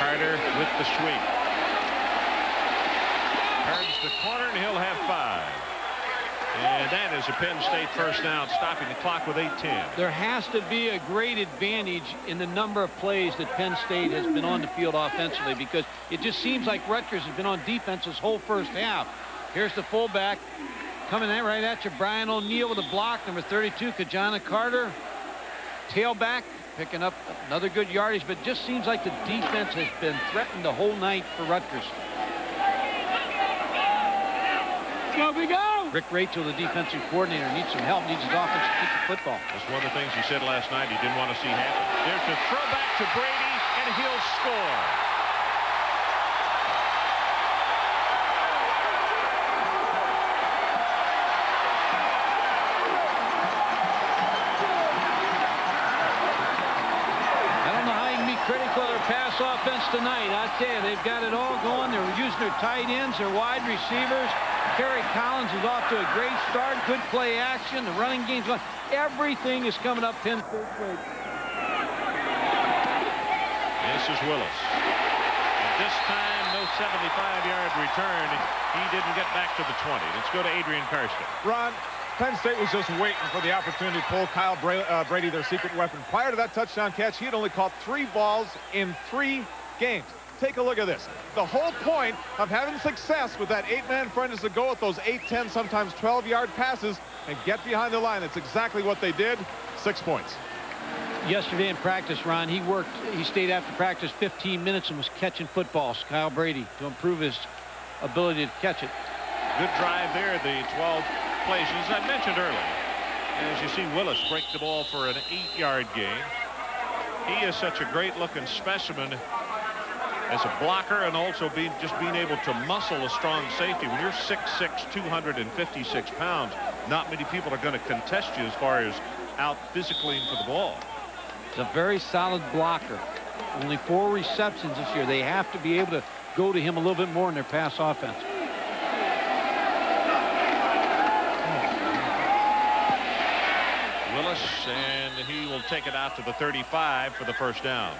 Carter with the sweep. Turns the corner and he'll have 5. And that is a Penn State 1st down, stopping the clock with 8:10. There has to be a great advantage in the number of plays that Penn State has been on the field offensively, because it just seems like Rutgers has been on defense this whole 1st half. Here's the fullback coming in right at you. Brian O'Neill with a block. Number 32, Kajana Carter. Tailback picking up another good yardage, but just seems like the defense has been threatened the whole night for Rutgers. Go, we go! Rick Rachel, the defensive coordinator, needs some help, needs his offense to keep the football. That's one of the things he said last night he didn't want to see happen. There's a throwback to Brady, and he'll score. I don't know how you can be critical of their pass offense tonight. I tell you, they've got it all going. They're using their tight ends, their wide receivers. Kerry Collins is off to a great start. Good play action. The running game's going. Everything is coming up Penn State. This is Willis. And This time, no 75-yard return. He didn't get back to the 20. Let's go to Adrian Karsten. Ron, Penn State was just waiting for the opportunity to pull Kyle Brady, their secret weapon. Prior to that touchdown catch, he had only caught 3 balls in 3 games. Take a look at this. The whole point of having success with that 8-man front is to go with those 8, 10, sometimes 12-yard passes and get behind the line. That's exactly what they did. 6 points. Yesterday in practice, Ron, he stayed after practice 15 minutes and was catching footballs, Kyle Brady, to improve his ability to catch it. Good drive there, the 12 plays. As I mentioned earlier, as you see Willis break the ball for an 8-yard gain. He is such a great-looking specimen as a blocker, and also being able to muscle a strong safety. When you're 6'6", 256 pounds, not many people are going to contest you as far as out physically for the ball. It's a very solid blocker. Only 4 receptions this year. They have to be able to go to him a little bit more in their pass offense. Willis, and he will take it out to the 35 for the first down.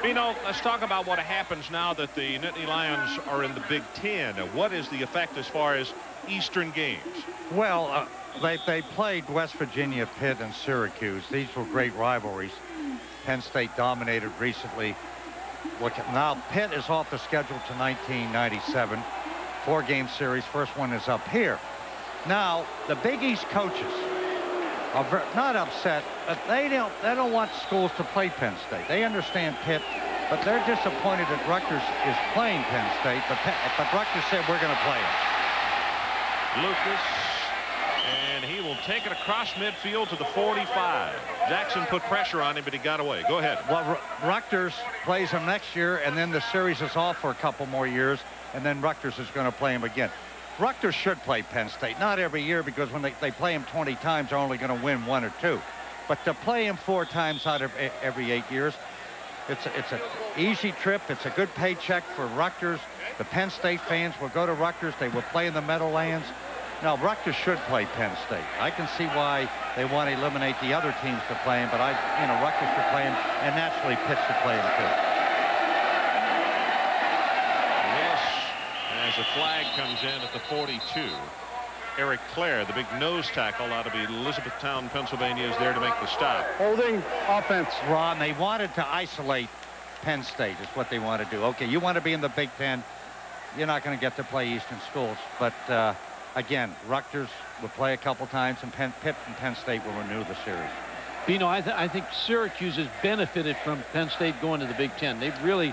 Let's talk about what happens now that the Nittany Lions are in the Big Ten. What is the effect as far as Eastern games? Well, they played West Virginia, Pitt, and Syracuse. These were great rivalries. Penn State dominated recently. Look, now Pitt is off the schedule to 1997. 4-game series. First one is up here. Now, the Big East coaches are not upset, but they don't want schools to play Penn State. They understand Pitt, but they're disappointed that Rutgers is playing Penn State. But Rutgers said we're going to play it. Lucas, and he will take it across midfield to the 45. Jackson put pressure on him, but he got away. Go ahead. Well, Rutgers plays him next year, and then the series is off for a couple more years, and then Rutgers is going to play him again. Rutgers should play Penn State, not every year, because when they play him 20 times, they're only going to win 1 or 2. But to play him 4 times out of every 8 years, it's an easy trip. It's a good paycheck for Rutgers. The Penn State fans will go to Rutgers. They will play in the Meadowlands. Now, Rutgers should play Penn State. I can see why they want to eliminate the other teams to play him, but Rutgers should play him, and naturally Pitt should play him too. As a flag comes in at the 42. Eric Clare, the big nose tackle out of Elizabethtown, Pennsylvania, is there to make the stop. Holding offense. Ron, they wanted to isolate Penn State is what they want to do. Okay, you want to be in the Big Ten, you're not going to get to play Eastern schools. But again, Rutgers will play a couple times, and Pitt and Penn State will renew the series. I think Syracuse has benefited from Penn State going to the Big Ten. They've really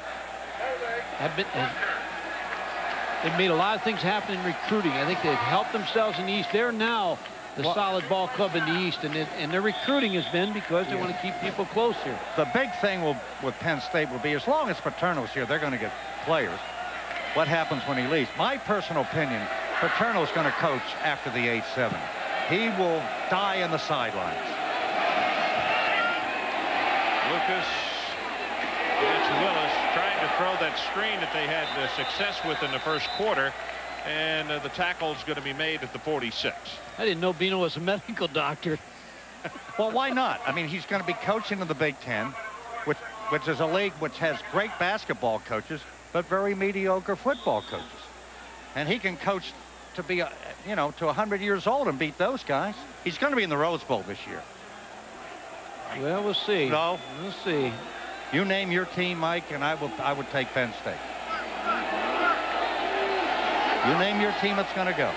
they've made a lot of things happen in recruiting. I think they've helped themselves in the East. They're now the solid ball club in the East, and their recruiting has been because they want to keep people close here. The big thing with Penn State will be, as long as Paterno's here, they're going to get players. What happens when he leaves? My personal opinion, Paterno's going to coach after the 8-7. He will die in the sidelines. Lucas, it's Willis trying to throw that screen that they had success with in the first quarter, and the tackle's going to be made at the 46. I didn't know Bino was a medical doctor. Well, why not? I mean, he's going to be coaching in the Big Ten, which is a league which has great basketball coaches, but very mediocre football coaches. And he can coach to be, to 100 years old and beat those guys. He's going to be in the Rose Bowl this year. Well, we'll see. No. We'll see. You name your team, Mike, and I would take Penn State. You name your team, it's going to go.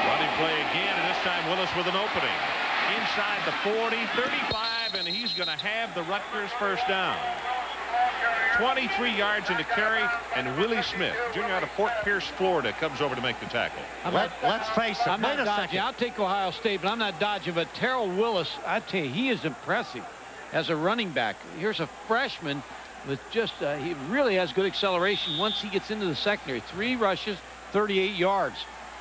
Running play again, and this time Willis with an opening. Inside the 40, 35, and he's going to have the Rutgers first down. 23 yards into carry, and Willie Smith, junior out of Fort Pierce, Florida, comes over to make the tackle. Let's face it. I'm not dodging. I'll take Ohio State, but I'm not dodging. But Terrell Willis, I tell you, he is impressive as a running back. Here's a freshman with just, he really has good acceleration once he gets into the secondary. 3 rushes, 38 yards.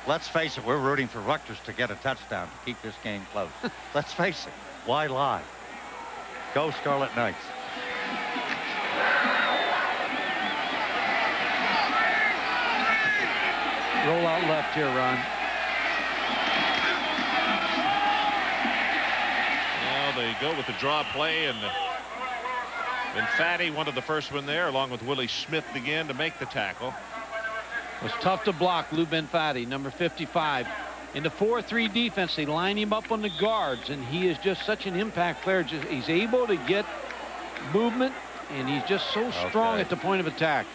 Let's face it, we're rooting for Rutgers to get a touchdown to keep this game close. Let's face it. Why lie? Go Scarlet Knights. Roll out left here, Ron. Now they go with the draw play, and And Fatty, one of the first one there, along with Willie Smith again to make the tackle. It was tough to block Lou Benfatti, number 55. In the 4-3 defense, they line him up on the guards, and he is just such an impact player. He's able to get movement, and he's just so strong at the point of attack.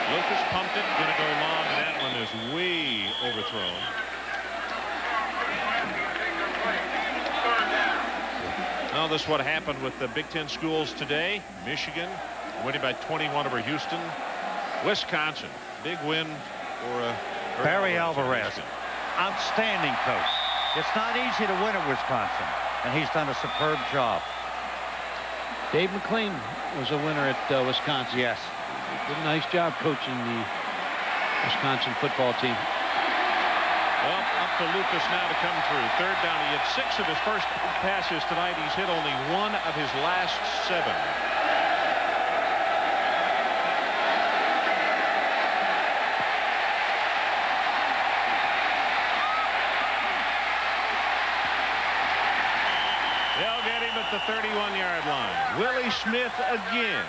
Lucas pumped it, going to go long, and that one is way overthrown. Well, this is what happened with the Big Ten schools today. Michigan winning by 21 over Houston. Wisconsin, big win for Barry Alvarez, outstanding coach. It's not easy to win at Wisconsin, and he's done a superb job. Dave McLean was a winner at Wisconsin. Yes. Did a nice job coaching the Wisconsin football team. Well, up to Lucas now to come through. Third down. He had 6 of his first passes tonight. He's hit only 1 of his last 7. They'll get him at the 31-yard line. Willie Smith again.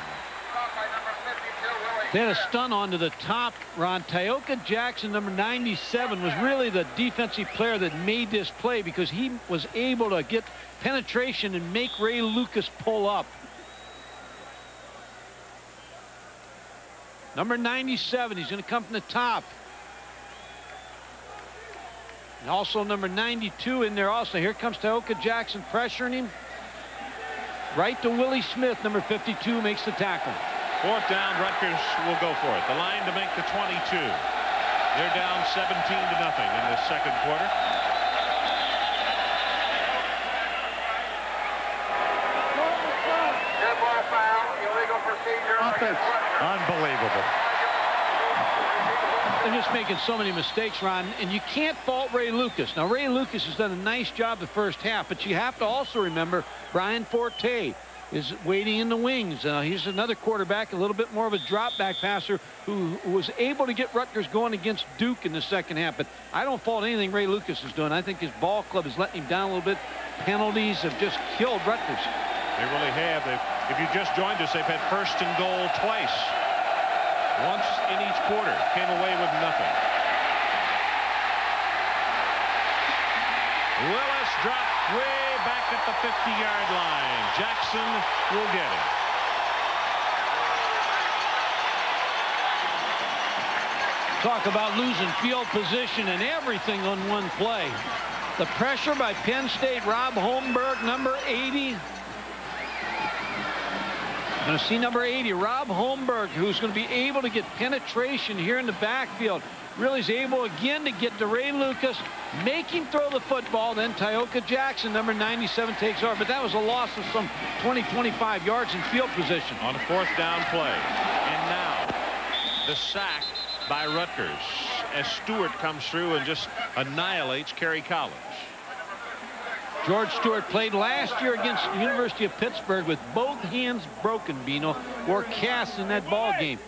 They had a stun onto the top, Ron. Tyoka Jackson, number 97, was really the defensive player that made this play because he was able to get penetration and make Ray Lucas pull up. Number 97, he's going to come from the top. And also number 92 in there also. Here comes Tyoka Jackson pressuring him. Right to Willie Smith, number 52, makes the tackle. 4th down, Rutgers will go for it. The line to make the 22. They're down 17-0 in the second quarter. Offense. Unbelievable. They're just making so many mistakes, Ron, and you can't fault Ray Lucas. Now, Ray Lucas has done a nice job the first half, but you have to also remember Brian Forte is waiting in the wings. He's another quarterback, a little bit more of a drop back passer who was able to get Rutgers going against Duke in the second half. But I don't fault anything Ray Lucas is doing. I think his ball club is letting him down a little bit. Penalties have just killed Rutgers. They really have. If you just joined us, they've had 1st and goal twice. Once in each quarter. Came away with nothing. Willis dropped way back at the 50-yard line. Jackson will get it. Talk about losing field position and everything on one play. The pressure by Penn State. Rob Holmberg, number 80. Going to see number 80, Rob Holmberg, who's going to be able to get penetration here in the backfield. Really is able again to get to Ray Lucas, make him throw the football. Then Tyoka Jackson, number 97, takes over. But that was a loss of some 20-25 yards in field position. On a 4th down play. And now the sack by Rutgers as Stewart comes through and just annihilates Kerry Collins. George Stewart played last year against the University of Pittsburgh with both hands broken, Bino, wore casts in that ball game.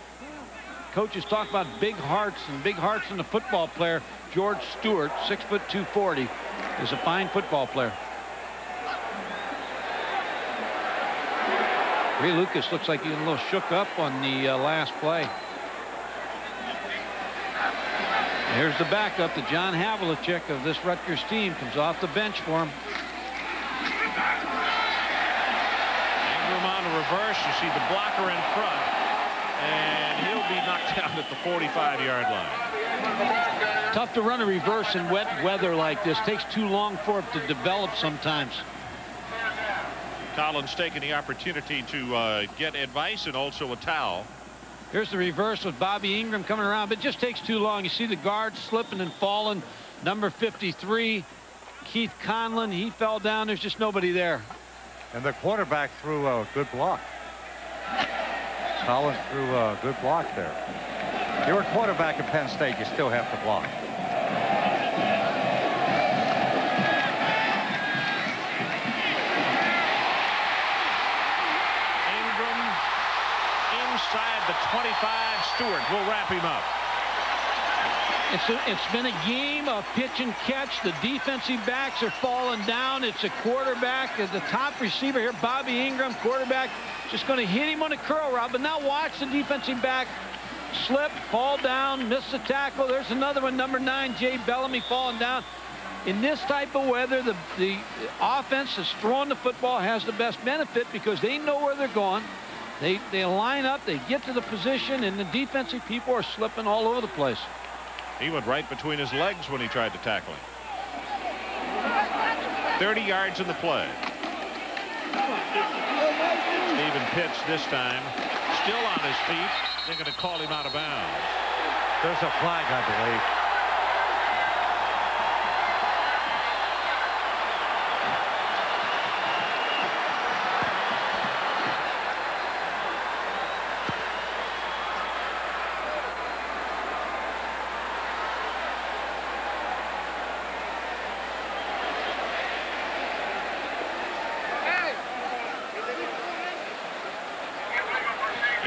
Coaches talk about big hearts and big hearts in the football player. George Stewart, 6 foot 240, is a fine football player. Ray Lucas looks like he's a little shook up on the last play. Here's the backup, the John Havlicek of this Rutgers team, comes off the bench for him. Ingram on a reverse. You see the blocker in front, and he'll be knocked down at the 45-yard line. Tough to run a reverse in wet weather like this. Takes too long for it to develop sometimes. Collins taking the opportunity to get advice and also a towel. Here's the reverse with Bobby Ingram coming around, but it just takes too long. You see the guard slipping and falling. Number 53, Keith Conlon, he fell down. There's just nobody there. And the quarterback threw a good block. Collins threw a good block there. You're a quarterback at Penn State, you still have to block. close side the 25. Stewart will wrap him up. It's been a game of pitch and catch. The defensive backs are falling down. It's a quarterback as the top receiver here, Bobby Ingram, quarterback, just going to hit him on a curl route. But now watch the defensive back slip, fall down, miss the tackle. There's another one, number 9, Jay Bellamy, falling down. In this type of weather, the offense that's throwing the football has the best benefit because they know where they're going. They line up, they get to the position, and the defensive people are slipping all over the place. He went right between his legs when he tried to tackle him. 30 yards in the play. Stephen Pitts this time still on his feet. They're going to call him out of bounds. There's a flag, I believe.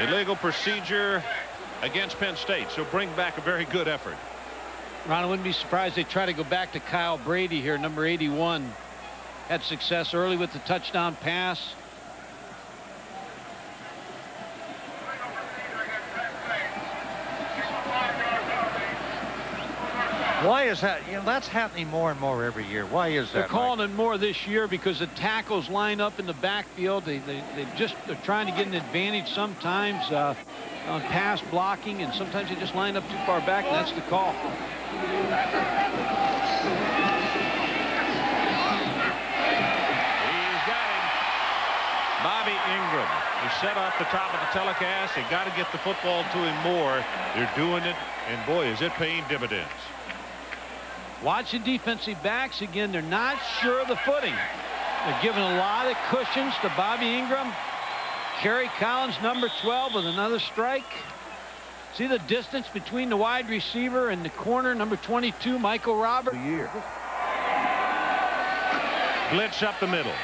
Illegal procedure against Penn State, so bring back a very good effort. Ron, I wouldn't be surprised they try to go back to Kyle Brady here, number 81. Had success early with the touchdown pass. Why is that? You know, that's happening more and more every year. Why is that? They're calling it more this year because the tackles line up in the backfield. They're trying to get an advantage sometimes on pass blocking, and sometimes they just line up too far back, and that's the call. He's got him. Bobby Ingram. He set off the top of the telecast. They got to get the football to him more. They're doing it, and boy, is it paying dividends. Watch the defensive backs again. They're not sure of the footing. They're giving a lot of cushions to Bobby Ingram. Kerry Collins, number 12, with another strike. See the distance between the wide receiver and the corner, number 22, Michael Roberts. Blitz up the middle.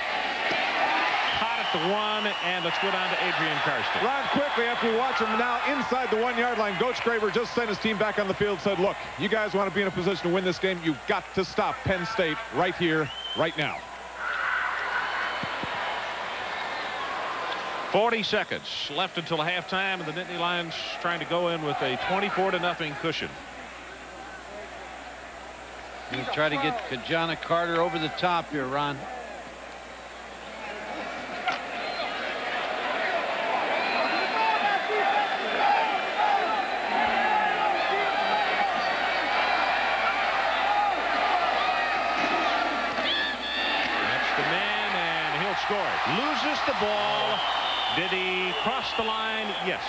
Caught at the 1, and let's go down to Adrian Karsten. Ron, quickly, after we watch him now inside the 1-yard line, Coach Graver just sent his team back on the field, said, look, you guys want to be in a position to win this game, you've got to stop Penn State right here, right now. 40 seconds left until halftime, and the Nittany Lions trying to go in with a 24-0 cushion. He'll try to get Kajana Carter over the top here, Ron. Scored. Loses the ball. Did he cross the line? Yes.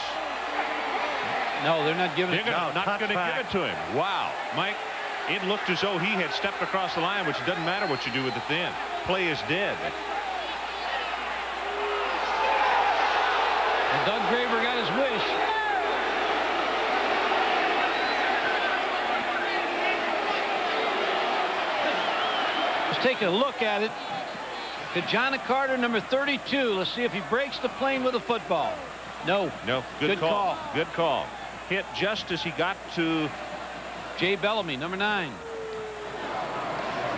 No, they're not giving it. They're not going to give it to him. Wow, Mike, it looked as though he had stepped across the line, which doesn't matter what you do with it then. Play is dead. And Doug Graver got his wish. Let's take a look at it. Kajana Carter, number 32. Let's see if he breaks the plane with a football. No. No. Good call. Good call. Hit just as he got to Jay Bellamy, number 9.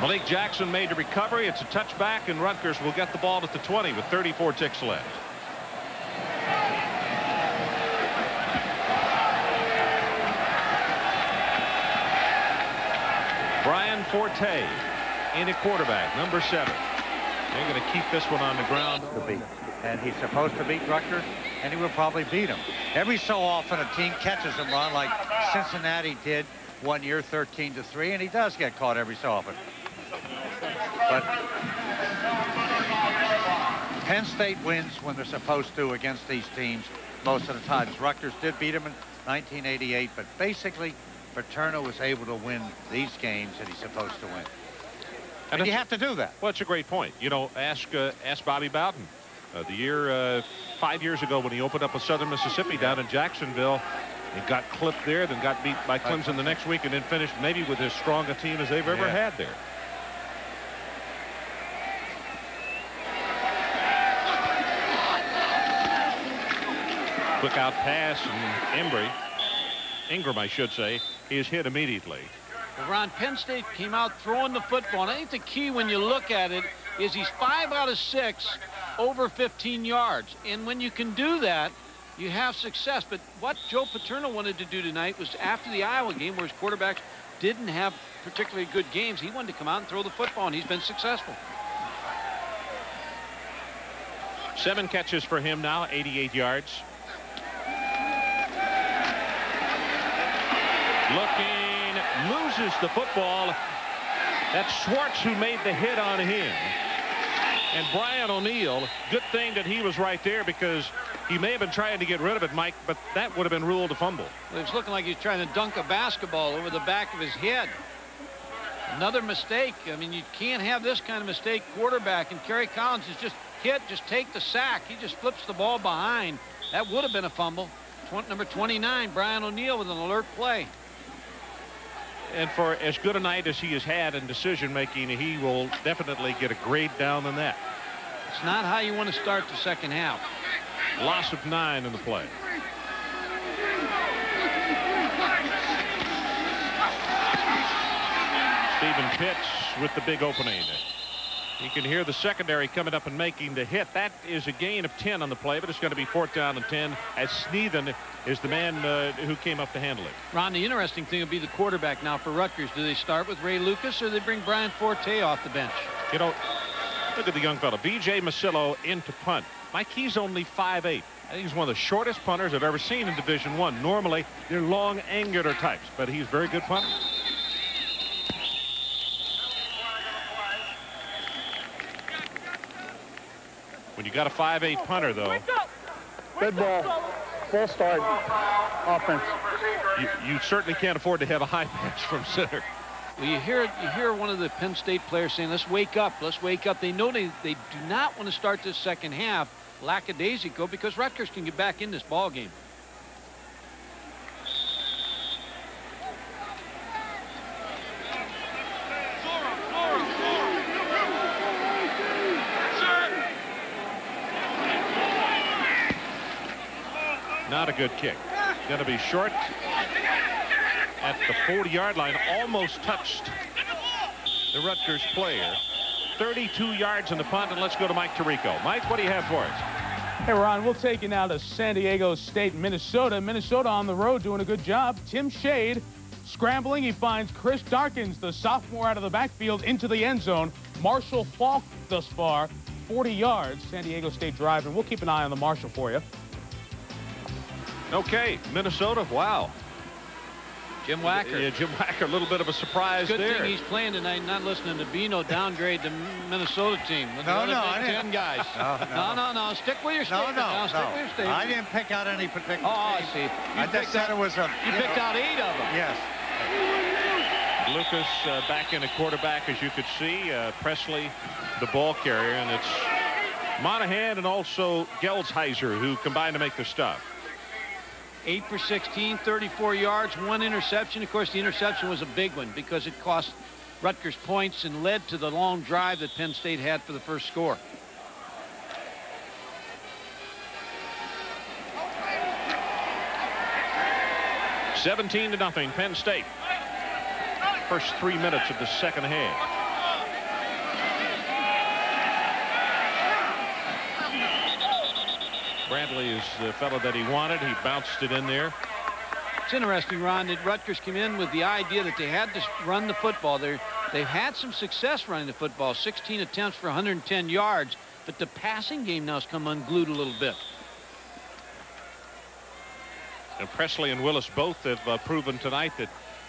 Malik Jackson made the recovery. It's a touchback, and Rutgers will get the ball at the 20 with 34 ticks left. Brian Forte in at quarterback, number 7. They're going to keep this one on the ground. And he's supposed to beat Rutgers, and he will probably beat him. Every so often, a team catches him, Ron, like Cincinnati did one year, 13-3, and he does get caught every so often. But Penn State wins when they're supposed to against these teams most of the times. Rutgers did beat him in 1988, but basically, Paterno was able to win these games that he's supposed to win. And you have to do that. Well, it's a great point. You know, ask Bobby Bowden. The year 5 years ago when he opened up with Southern Mississippi down in Jacksonville, he got clipped there, then got beat by Clemson the next week, and then finished maybe with as strong a team as they've ever had there. Quick out pass, and Ingram, I should say, is hit immediately. Well, Ron, Penn State came out throwing the football, and I think the key when you look at it is he's 5 out of 6 over 15 yards. And when you can do that, you have success. But what Joe Paterno wanted to do tonight was, after the Iowa game where his quarterbacks didn't have particularly good games, he wanted to come out and throw the football, and he's been successful. 7 catches for him now, 88 yards. Looking, loses the football. That's Schwartz who made the hit on him. And Brian O'Neill, good thing that he was right there, because he may have been trying to get rid of it, Mike, but that would have been ruled a fumble. It was looking like he was trying to dunk a basketball over the back of his head. Another mistake. I mean, you can't have this kind of mistake. Quarterback, and Kerry Collins is just hit, just take the sack. He just flips the ball behind. That would have been a fumble. Number 29, Brian O'Neill, with an alert play. And for as good a night as he has had in decision making, he will definitely get a grade down than that. It's not how you want to start the second half. Loss of 9 in the play. Stephen Pitts with the big opening. You can hear the secondary coming up and making the hit. That is a gain of 10 on the play, but it's going to be 4th down and 10, as Sneathen is the man who came up to handle it. Ron, the interesting thing will be the quarterback now for Rutgers. Do they start with Ray Lucas, or do they bring Brian Forte off the bench? You know, look at the young fellow. B.J. Masillo in to punt. Mike, he's only 5'8". I think he's one of the shortest punters I've ever seen in Division I. Normally, they're long, angular types, but he's a very good punter. When you got a 5'8" punter, though. Good ball. Full start. Offense. You certainly can't afford to have a high pass from center. Well, you hear one of the Penn State players saying, let's wake up. Let's wake up. They know they do not want to start this second half lackadaisical, because Rutgers can get back in this ball game. Not a good kick. Going to be short at the 40-yard line. Almost touched the Rutgers player. 32 yards in the punt, and let's go to Mike Tirico. Mike, what do you have for us? Hey, Ron, we'll take you now to San Diego State, Minnesota. Minnesota on the road doing a good job. Tim Shade scrambling. He finds Chris Darkins, the sophomore, out of the backfield into the end zone. Marshall Falk thus far, 40 yards. San Diego State driving. We'll keep an eye on the Marshall for you. Okay, Minnesota, wow. Jim Wacker. Yeah, Jim Wacker, a little bit of a surprise Good there. thing he's playing tonight, not listening to Bino downgrade the Minnesota team. No, I Big didn't. 10 guys. No. Stick with your statement. No. Stick with your statement. I didn't pick out any particular Oh, I team. see. I just said it was a... You picked out 8 of them. Yes. Lucas back in a quarterback, as you could see. Presley, the ball carrier, and it's Monahan and also Gelsheiser who combined to make the stop. 8 for 16, 34 yards, 1 interception. Of course, the interception was a big one because it cost Rutgers points and led to the long drive that Penn State had for the first score. (17-0) Penn State. First 3 minutes of the second half. Bradley is the fellow that he wanted. He bounced it in there. It's interesting, Ron, that Rutgers came in with the idea that they had to run the football. They've had some success running the football, 16 attempts for 110 yards, but the passing game now has come unglued a little bit. And Presley and Willis both have proven tonight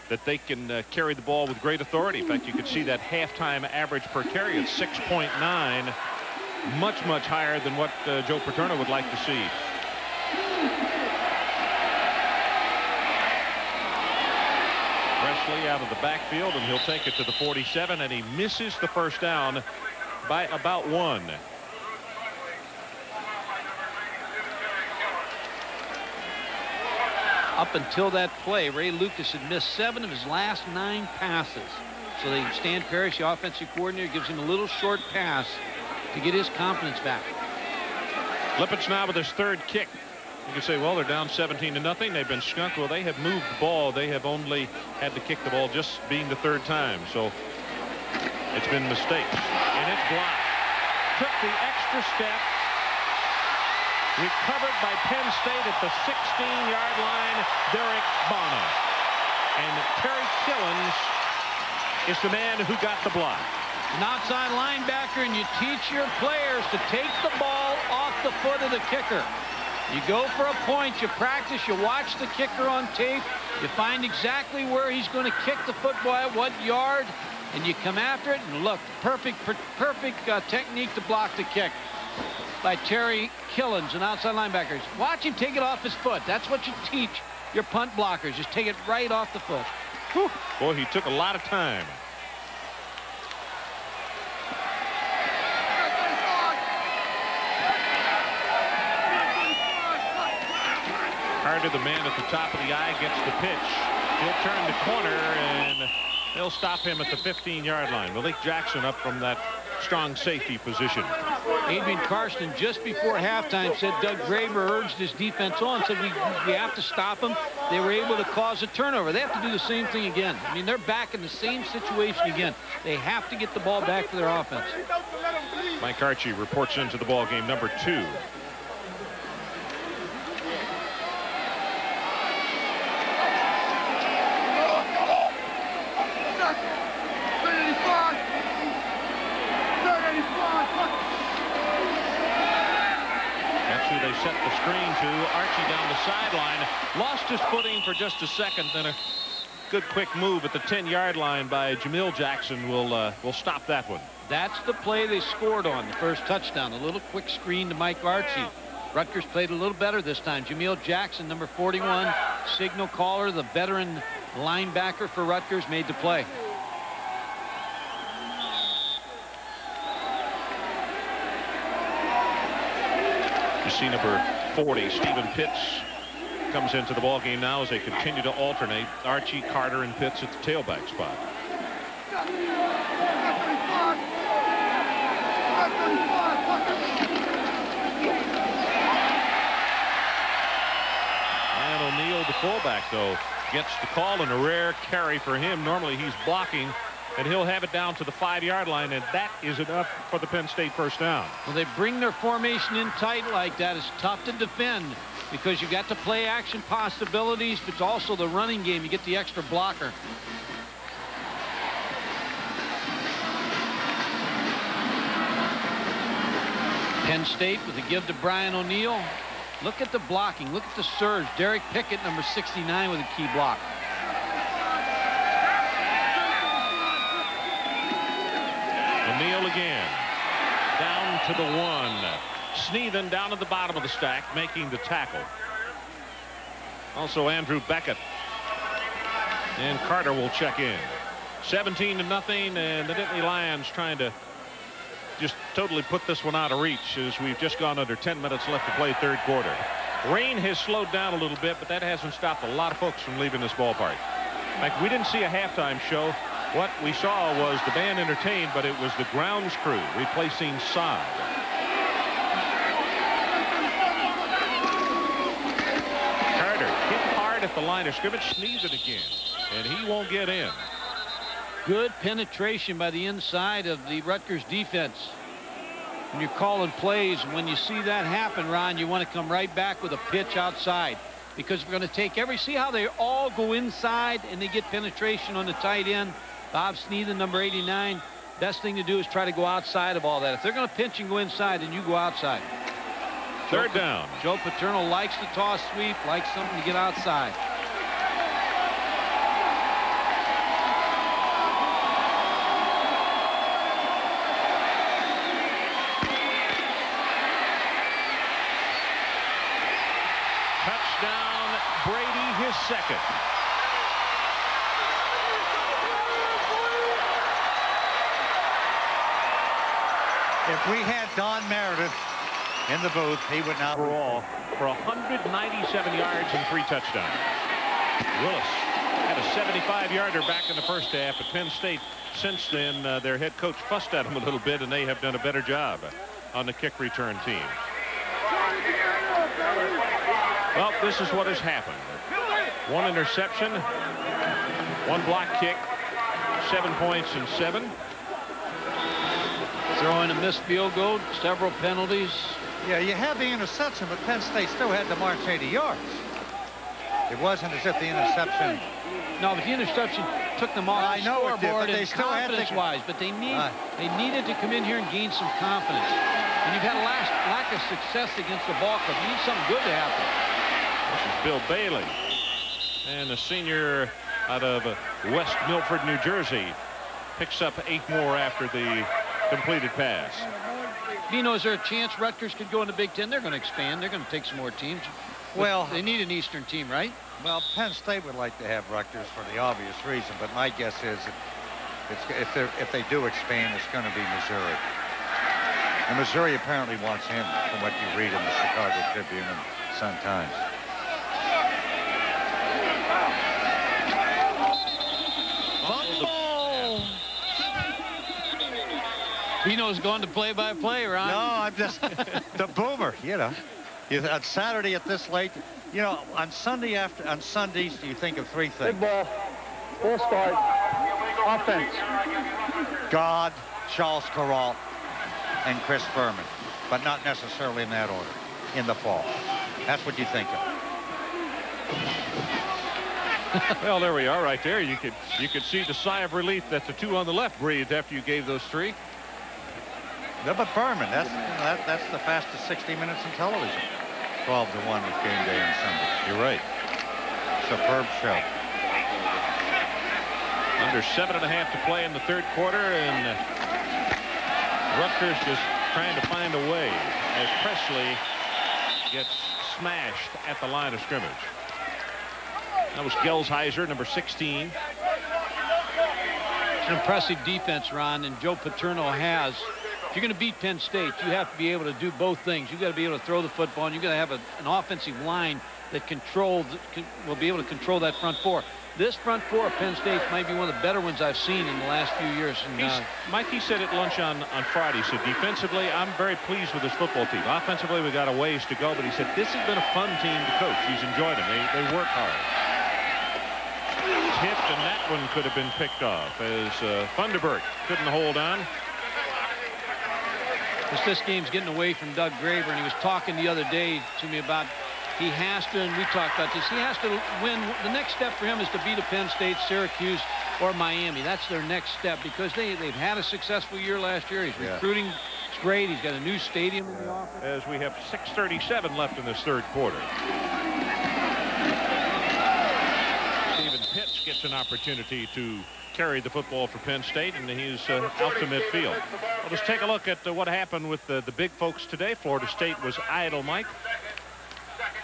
that they can carry the ball with great authority. In fact, you can see that halftime average per carry at 6.9. Much higher than what Joe Paterno would like to see. Presley out of the backfield, and he'll take it to the 47, and he misses the first down by about 1. Up until that play, Ray Lucas had missed 7 of his last 9 passes. So Stan Parrish, the offensive coordinator, gives him a little short pass to get his confidence back. Lippitz now with his 3rd kick. You can say, well, they're down 17-0. They've been skunked. Well, they have moved the ball. They have only had to kick the ball just being the third time. So it's been mistakes. And it's blocked. Took the extra step. Recovered by Penn State at the 16-yard line. Derek Bonner. And Terry Killens is the man who got the block. An outside linebacker, and you teach your players to take the ball off the foot of the kicker. You go for a point, you practice, you watch the kicker on tape, you find exactly where he's going to kick the football at what yard, and you come after it, and look, perfect technique to block the kick by Terry Killens, an outside linebacker. Watch him take it off his foot. That's what you teach your punt blockers. Just take it right off the foot. Whew. Boy, he took a lot of time. Carter, the man at the top of the eye, gets the pitch. He'll turn the corner, and they'll stop him at the 15-yard line. Malik Jackson up from that strong safety position. Adrian Karsten, just before halftime, said Doug Graber urged his defense on, said we have to stop them. They were able to cause a turnover. They have to do the same thing again. I mean, they're back in the same situation again. They have to get the ball back to their offense. Mike Archie reports into the ball game, number 2. They set the screen to Archie down the sideline. Lost his footing for just a second. Then a good quick move at the 10-yard line by Jamil Jackson will stop that one. That's the play they scored on, the first touchdown. A little quick screen to Mike Archie. Rutgers played a little better this time. Jamil Jackson, number 41, signal caller, the veteran linebacker for Rutgers, made the play. You see number 40, Stephen Pitts, comes into the ball game now as they continue to alternate Archie, Carter, and Pitts at the tailback spot. And O'Neal, the fullback, though, gets the call, and a rare carry for him. Normally he's blocking, and he'll have it down to the 5-yard line, and that is enough for the Penn State first down. Well, they bring their formation in tight like that. It's tough to defend because you got the play action possibilities, but it's also the running game. You get the extra blocker. Penn State with a give to Brian O'Neal. Look at the blocking. Look at the surge. Derek Pickett, number 69, with a key block. O'Neal again. Down to the 1. Sneathen down at the bottom of the stack, making the tackle. Also Andrew Beckett. And Carter will check in. 17-0, and the Nittany Lions trying to just totally put this one out of reach as we've just gone under 10 minutes left to play third quarter. Rain has slowed down a little bit, but that hasn't stopped a lot of folks from leaving this ballpark. Like, we didn't see a halftime show. What we saw was the band entertained, but it was the grounds crew replacing sod. Carter hit hard at the line of scrimmage, sneezed it again, and he won't get in. Good penetration by the inside of the Rutgers defense. When you're calling plays, when you see that happen, Ron, you want to come right back with a pitch outside, because we're going to take see how they all go inside and they get penetration on the tight end. Bob Sneathen, number 89. Best thing to do is try to go outside of all that. If they're going to pinch and go inside, then you go outside. Third down. Joe Paterno likes the toss sweep, likes something to get outside. Touchdown, Brady, his second. If we had Don Meredith in the booth, he would not overall for 197 yards and 3 touchdowns. Willis had a 75-yarder back in the first half at Penn State. Since then, their head coach fussed at him a little bit, and they have done a better job on the kick return team. Well, this is what has happened. 1 interception, 1 block kick, 7 points and 7. Throwing a missed field goal, several penalties. Yeah, you had the interception, but Penn State still had to march 80 yards. It wasn't as if the interception... No, but the interception took them off the scoreboard and confidence-wise. But they needed to come in here and gain some confidence. And you've had a lack of success against the ball club. You need something good to happen. This is Bill Bailey, and a senior out of West Milford, New Jersey, picks up 8 more after the completed pass. Bino, is there a chance Rutgers could go in the Big Ten? They're going to expand. They're going to take some more teams. Well, they need an Eastern team, right? Well, Penn State would like to have Rutgers for the obvious reason, but my guess is if they do expand, it's going to be Missouri. And Missouri apparently wants him, from what you read in the Chicago Tribune and Sun-Times. Bino's going to play-by-play, Ron. No, I'm just the boomer, you know. On Saturday at this late, you know, on Sundays, you think of 3 things. Big ball, full start, offense. God, Charles Corral, and Chris Furman, but not necessarily in that order in the fall. That's what you think of. Well, there we are right there. You could see the sigh of relief that the 2 on the left breathed after you gave those 3. No, but Furman, that's the fastest 60 minutes in television. 12-1 with game day on Sunday. You're right. Superb show. Under 7.5 to play in the 3rd quarter, and Rutgers just trying to find a way as Presley gets smashed at the line of scrimmage. That was Gelsheiser, number 16. It's an impressive defense, Ron, and Joe Paterno has. If you're going to beat Penn State, you have to be able to do both things. You've got to be able to throw the football, and you've got to have an offensive line that will be able to control that front 4. This front 4 of Penn State might be one of the better ones I've seen in the last few years. And, Mike, he said at lunch on Friday, he said, defensively, I'm very pleased with this football team. Offensively, we got a ways to go, but he said, this has been a fun team to coach. He's enjoyed them. They work hard. Tipped, and that one could have been picked off as Thunderbird couldn't hold on. This game's getting away from Doug Graber, and he was talking the other day to me about he has to, and we talked about this, he has to win. The next step for him is to beat a Penn State, Syracuse, or Miami. That's their next step because they've had a successful year last year. He's recruiting. It's great. He's got a new stadium in the office. As we have 6:37 left in this 3rd quarter. Stephen Pitts gets an opportunity to carry the football for Penn State, and he's out to midfield. Well, let's take a look at what happened with the big folks today. Florida State was idle, Mike.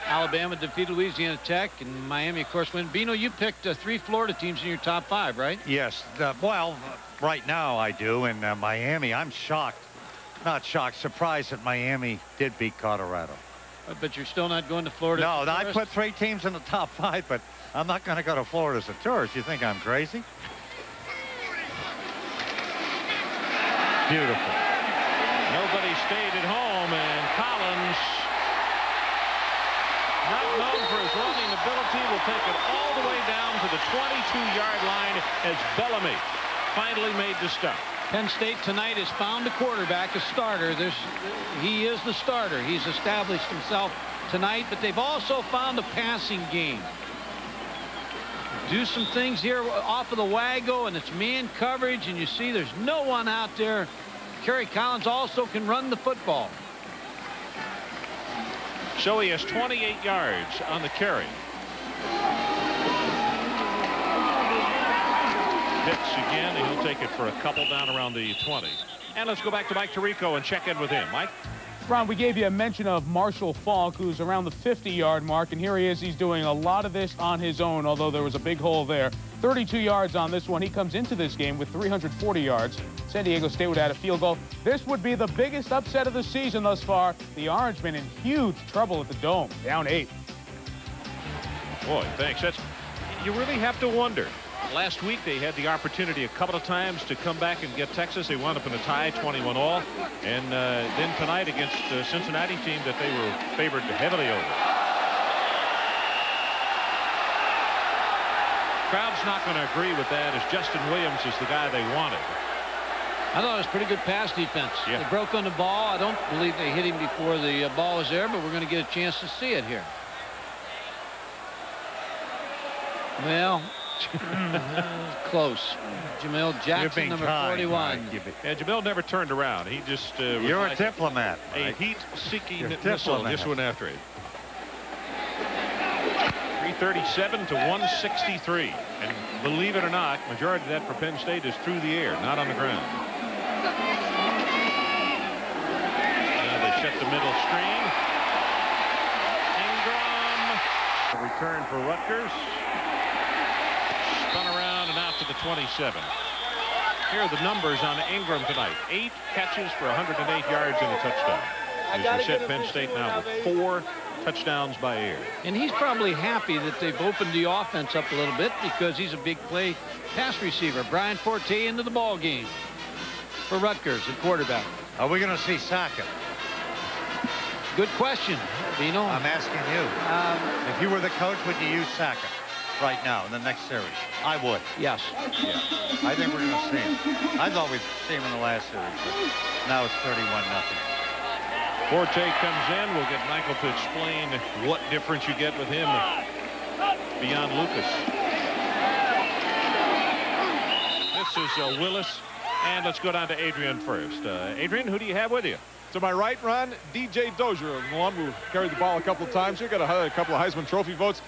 Alabama defeated Louisiana Tech, and Miami, of course, win. Bino, you picked 3 Florida teams in your top 5, right? Yes. Well, right now I do. And Miami, I'm shocked. Not shocked, surprised that Miami did beat Colorado. But you're still not going to Florida? No, I put 3 teams in the top 5, but I'm not going to go to Florida as a tourist. You think I'm crazy? Beautiful. Nobody stayed at home, and Collins, not known for his running ability, will take it all the way down to the 22-yard line as Bellamy finally made the stop. Penn State tonight has found a quarterback, a starter. He is the starter. He's established himself tonight, but they've also found a passing game. Do some things here off of the Wago, and it's man coverage, and you see there's no one out there. Kerry Collins also can run the football. So he has 28 yards on the carry. Pitts again, and he'll take it for a couple down around the 20. And let's go back to Mike Tirico and check in with him. Mike? Ron, we gave you a mention of Marshall Falk, who's around the 50-yard mark, and here he is. He's doing a lot of this on his own, although there was a big hole there. 32 yards on this one. He comes into this game with 340 yards. San Diego State would add a field goal. This would be the biggest upset of the season thus far. The Orangemen in huge trouble at the Dome, down 8. Boy, thanks. You really have to wonder. Last week they had the opportunity a couple of times to come back and get Texas. They wound up in a tie, 21 all. And then tonight against the Cincinnati team that they were favored heavily over. crowd's not going to agree with that, as Justin Williams is the guy they wanted. I thought it was pretty good pass defense. Yeah. They broke on the ball. I don't believe they hit him before the ball was there, but we're going to get a chance to see it here. Well, close. Jamil Jackson, number 41. Yeah, Jamil never turned around. He just was You're like a diplomat. a Right? heat-seeking You're a missile. diplomat. Just went after it. 337 to 163. And believe it or not, majority of that for Penn State is through the air, not on the ground. Now they shut the middle screen. Ingram. Return for Rutgers. Spun around and out to the 27. Here are the numbers on Ingram tonight. 8 catches for 108 yards and a touchdown. He's set Penn State now with 4 touchdowns by air. And he's probably happy that they've opened the offense up a little bit because he's a big play pass receiver. Brian Forte into the ball game for Rutgers at quarterback. Are we going to see Sackett? Good question, Dino. I'm asking you. If you were the coach, would you use Sackett right now in the next series? I would. Yes. Yeah. I think we're going to see him. I thought we'd see him in the last series, but now it's 31-0. Forte comes in. We'll get Michael to explain what difference you get with him beyond Lucas. This is Willis. And let's go down to Adrian first. Adrian, who do you have with you? To my right, Ron, DJ Dozier of Malum, who carried the ball a couple of times. You got a couple of Heisman Trophy votes.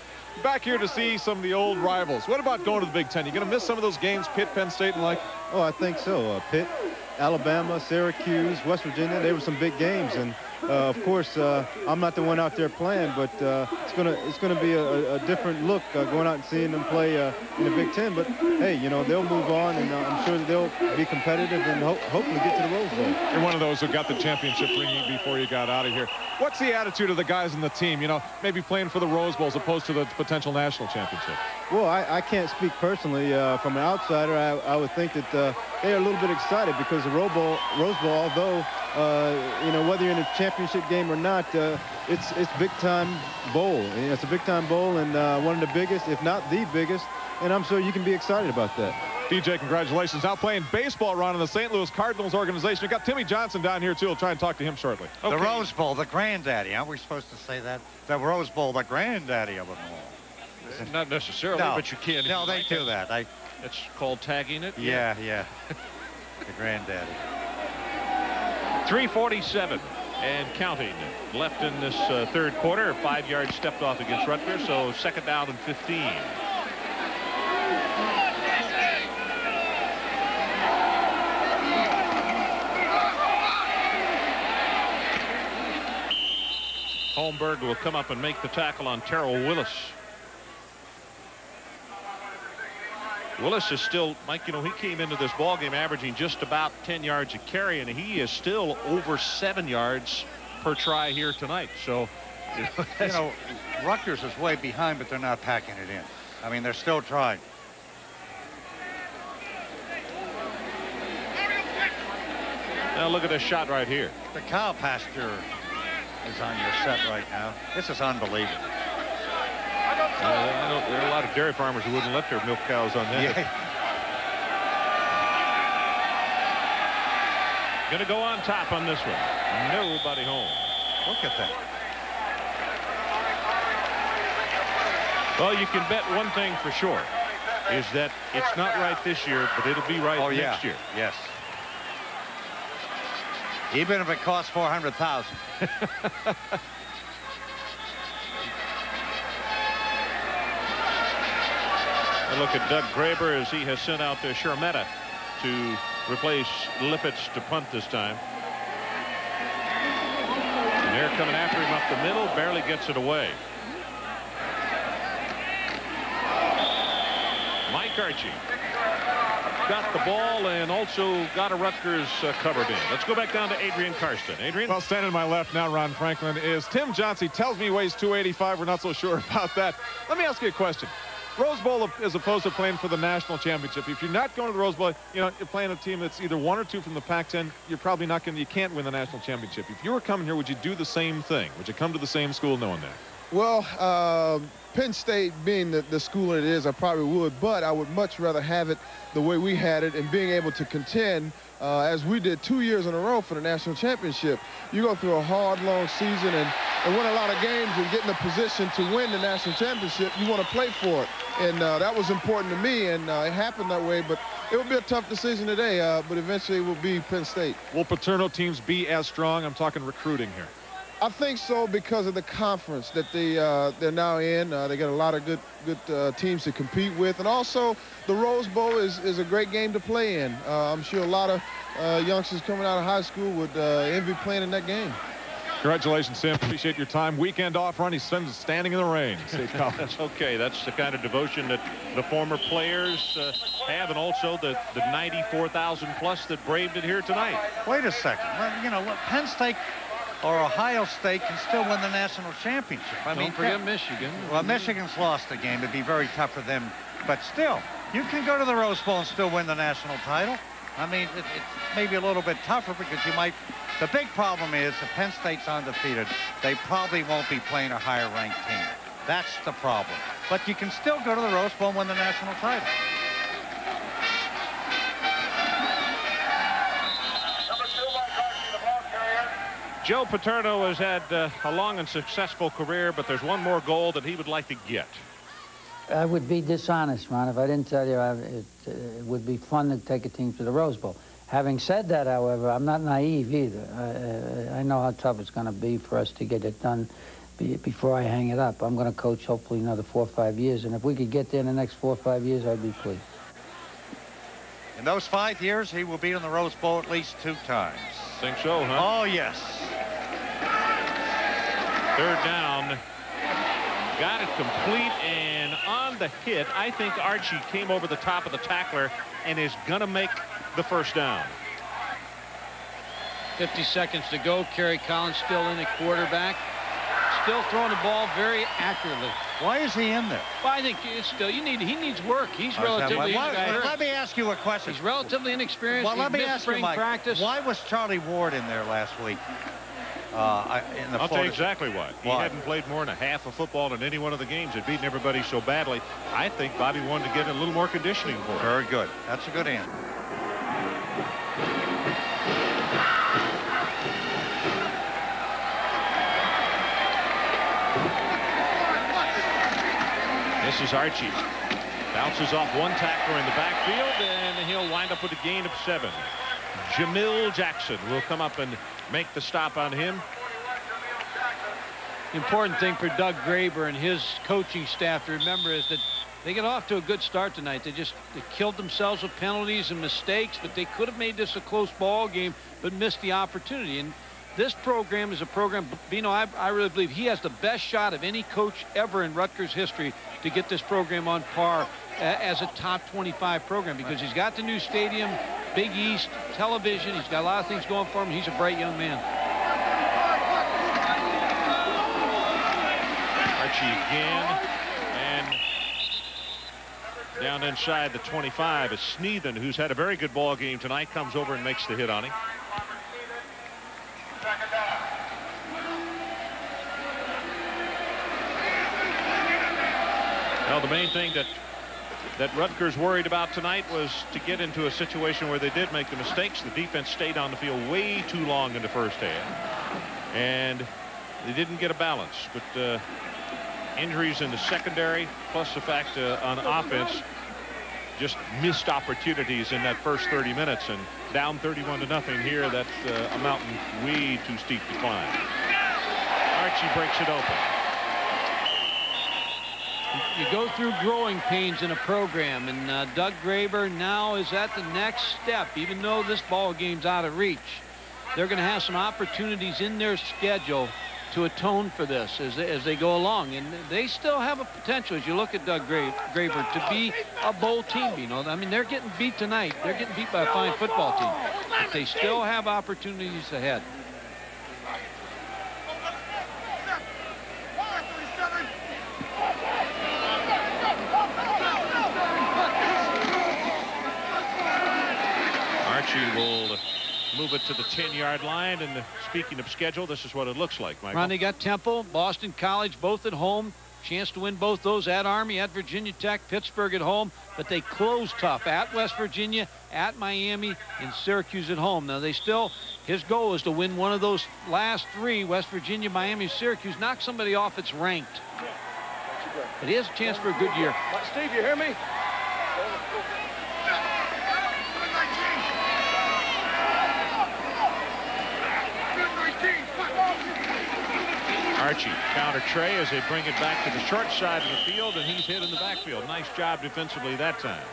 Back here to see some of the old rivals. What about going to the Big Ten? You going to miss some of those games, Pitt, Penn State, and like? Oh, I think so. Pitt, Alabama, Syracuse, West Virginia. They were some big games, and of course, I'm not the one out there playing, but it's gonna be a different look going out and seeing them play in the Big Ten. But hey, you know, they'll move on, and I'm sure that they'll be competitive and hopefully get to the Rose Bowl. You're one of those who got the championship ring before you got out of here. What's the attitude of the guys in the team? You know, maybe playing for the Rose Bowl as opposed to the potential national championship. Well, I can't speak personally. From an outsider, I would think that they are a little bit excited because the Rose Bowl, although you know, whether you're in a championship game or not, it's big time bowl. It's a big time bowl, and one of the biggest, if not the biggest. And I'm sure you can be excited about that. DJ, congratulations. Now playing baseball, Ron, in the St. Louis Cardinals organization. We've got Timmy Johnson down here, too. We'll try and talk to him shortly. Okay. The Rose Bowl, the granddaddy. Aren't we supposed to say that? The Rose Bowl, the granddaddy of them all. Not necessarily, No. but you can. No, they do that. It's called tagging it. Yeah. The granddaddy. 3:47 and counting left in this third quarter. 5 yards stepped off against Rutgers, so second down and 15. Holmberg will come up and make the tackle on Terrell Willis. Willis is still, Mike, you know, he came into this ball game averaging just about 10 yards a carry, and he is still over 7 yards per try here tonight. So, you know, Rutgers is way behind, but they're not packing it in. I mean, they're still trying. now look at this shot right here. The cow pasture is on your set right now. This is unbelievable. There are a lot of dairy farmers who wouldn't let their milk cows on that. Yeah. Going to go on top on this one. Nobody home. Look at that. Well, you can bet one thing for sure is that it's not right this year, but it'll be right next year. Yes. Even if it costs $400,000. And look at Doug Graber as he has sent out their Shermetta to replace Lippitz to punt this time. And they're coming after him up the middle, barely gets it away. Mike Archie got the ball and also got a Rutgers covered in. Let's go back down to Adrian Karsten. Adrian? Well, standing to my left now, Ron Franklin, is Tim Johnson. He tells me he weighs 285. We're not so sure about that. Let me ask you a question. Rose Bowl as opposed to playing for the national championship. If you're not going to the Rose Bowl, you know, you're playing a team that's either 1 or 2 from the Pac-10, you're probably not going to, you can't win the national championship. If you were coming here, would you do the same thing? Would you come to the same school knowing that? Well, Penn State being the school it is, I probably would, but I would much rather have it the way we had it and being able to contend as we did 2 years in a row for the national championship. You go through a hard, long season and win a lot of games and get in a position to win the national championship. You want to play for it, and that was important to me, and it happened that way. But it will be a tough decision today, but eventually it will be Penn State. Will Paterno teams be as strong? I'm talking recruiting here. I think so because of the conference that they're now in. They got a lot of good teams to compete with, and also the Rose Bowl is a great game to play in. I'm sure a lot of youngsters coming out of high school would envy playing in that game. Congratulations, Sam. Appreciate your time. Weekend off, Ronnie spends standing in the rain. That's okay. That's the kind of devotion that the former players have, and also the 94,000 plus that braved it here tonight. Wait a second. Well, you know what? Penn State or Ohio State can still win the national championship. I mean, Don't forget Michigan. Well, Michigan's lost the game. It'd be very tough for them. But still, you can go to the Rose Bowl and still win the national title. I mean, it's maybe a little bit tougher because you might. The big problem is if Penn State's undefeated, they probably won't be playing a higher-ranked team. That's the problem. But you can still go to the Rose Bowl and win the national title. Joe Paterno has had a long and successful career, but there's one more goal that he would like to get. I would be dishonest, Ron, if I didn't tell you it would be fun to take a team to the Rose Bowl. Having said that, however, I'm not naive either. I know how tough it's going to be for us to get it done before I hang it up. I'm going to coach hopefully another 4 or 5 years, and if we could get there in the next 4 or 5 years, I'd be pleased. In those 5 years, he will be in the Rose Bowl at least 2 times. Think so, huh? Oh, yes. 3rd down. Got it complete, and on the hit, I think Archie came over the top of the tackler and is going to make the 1st down. 50 seconds to go. Kerry Collins still in at quarterback. Still throwing the ball very accurately. Why is he in there? Well, I think it's still, he needs work. He's relatively inexperienced. Let me ask you a question. He's relatively inexperienced. Well, let me ask you, Mike, practice. why was Charlie Ward in there last week? I'll tell you exactly why. He hadn't played more than a half of football in any one of the games. Had beaten everybody so badly. I think Bobby wanted to get a little more conditioning for him. Very good. That's a good answer. This is Archie. Bounces off one tackler in the backfield, and he'll wind up with a gain of 7. Jamil Jackson will come up and make the stop on him. The important thing for Doug Graber and his coaching staff to remember is that they get off to a good start tonight. They killed themselves with penalties and mistakes, but they could have made this a close ball game, but missed the opportunity. And this program is a program, Bino, I really believe he has the best shot of any coach ever in Rutgers history to get this program on par as a top 25 program, because he's got the new stadium, Big East, television. He's got a lot of things going for him. He's a bright young man. Archie again, and down inside the 25 is Sneathen, who's had a very good ball game tonight, comes over and makes the hit on him. Well, the main thing that Rutgers worried about tonight was to get into a situation where they did make the mistakes. The defense stayed on the field way too long in the first half, and they didn't get a balance. But injuries in the secondary, plus the fact on offense, just missed opportunities in that first 30 minutes, and down 31-0 here. That's a mountain way too steep to climb. Archie breaks it open. You go through growing pains in a program, and Doug Graber now is at the next step. Even though this ball game's out of reach, they're going to have some opportunities in their schedule to atone for this as they go along, and they still have a potential, as you look at Doug Graber, to be a bowl team. You know, I mean, they're getting beat tonight. They're getting beat by a fine football team, but they still have opportunities ahead. Archie will move it to the 10-yard line. And speaking of schedule, this is what it looks like, Michael. Ron, they got Temple, Boston College, both at home. Chance to win both those at Army, at Virginia Tech, Pittsburgh at home. But they close tough at West Virginia, at Miami, and Syracuse at home. Now, his goal is to win one of those last three, West Virginia, Miami, Syracuse, knock somebody off that's ranked. But he has a chance for a good year. Steve, you hear me? Archie counter Trey as they bring it back to the short side of the field, and he's hit in the backfield. Nice job defensively that time.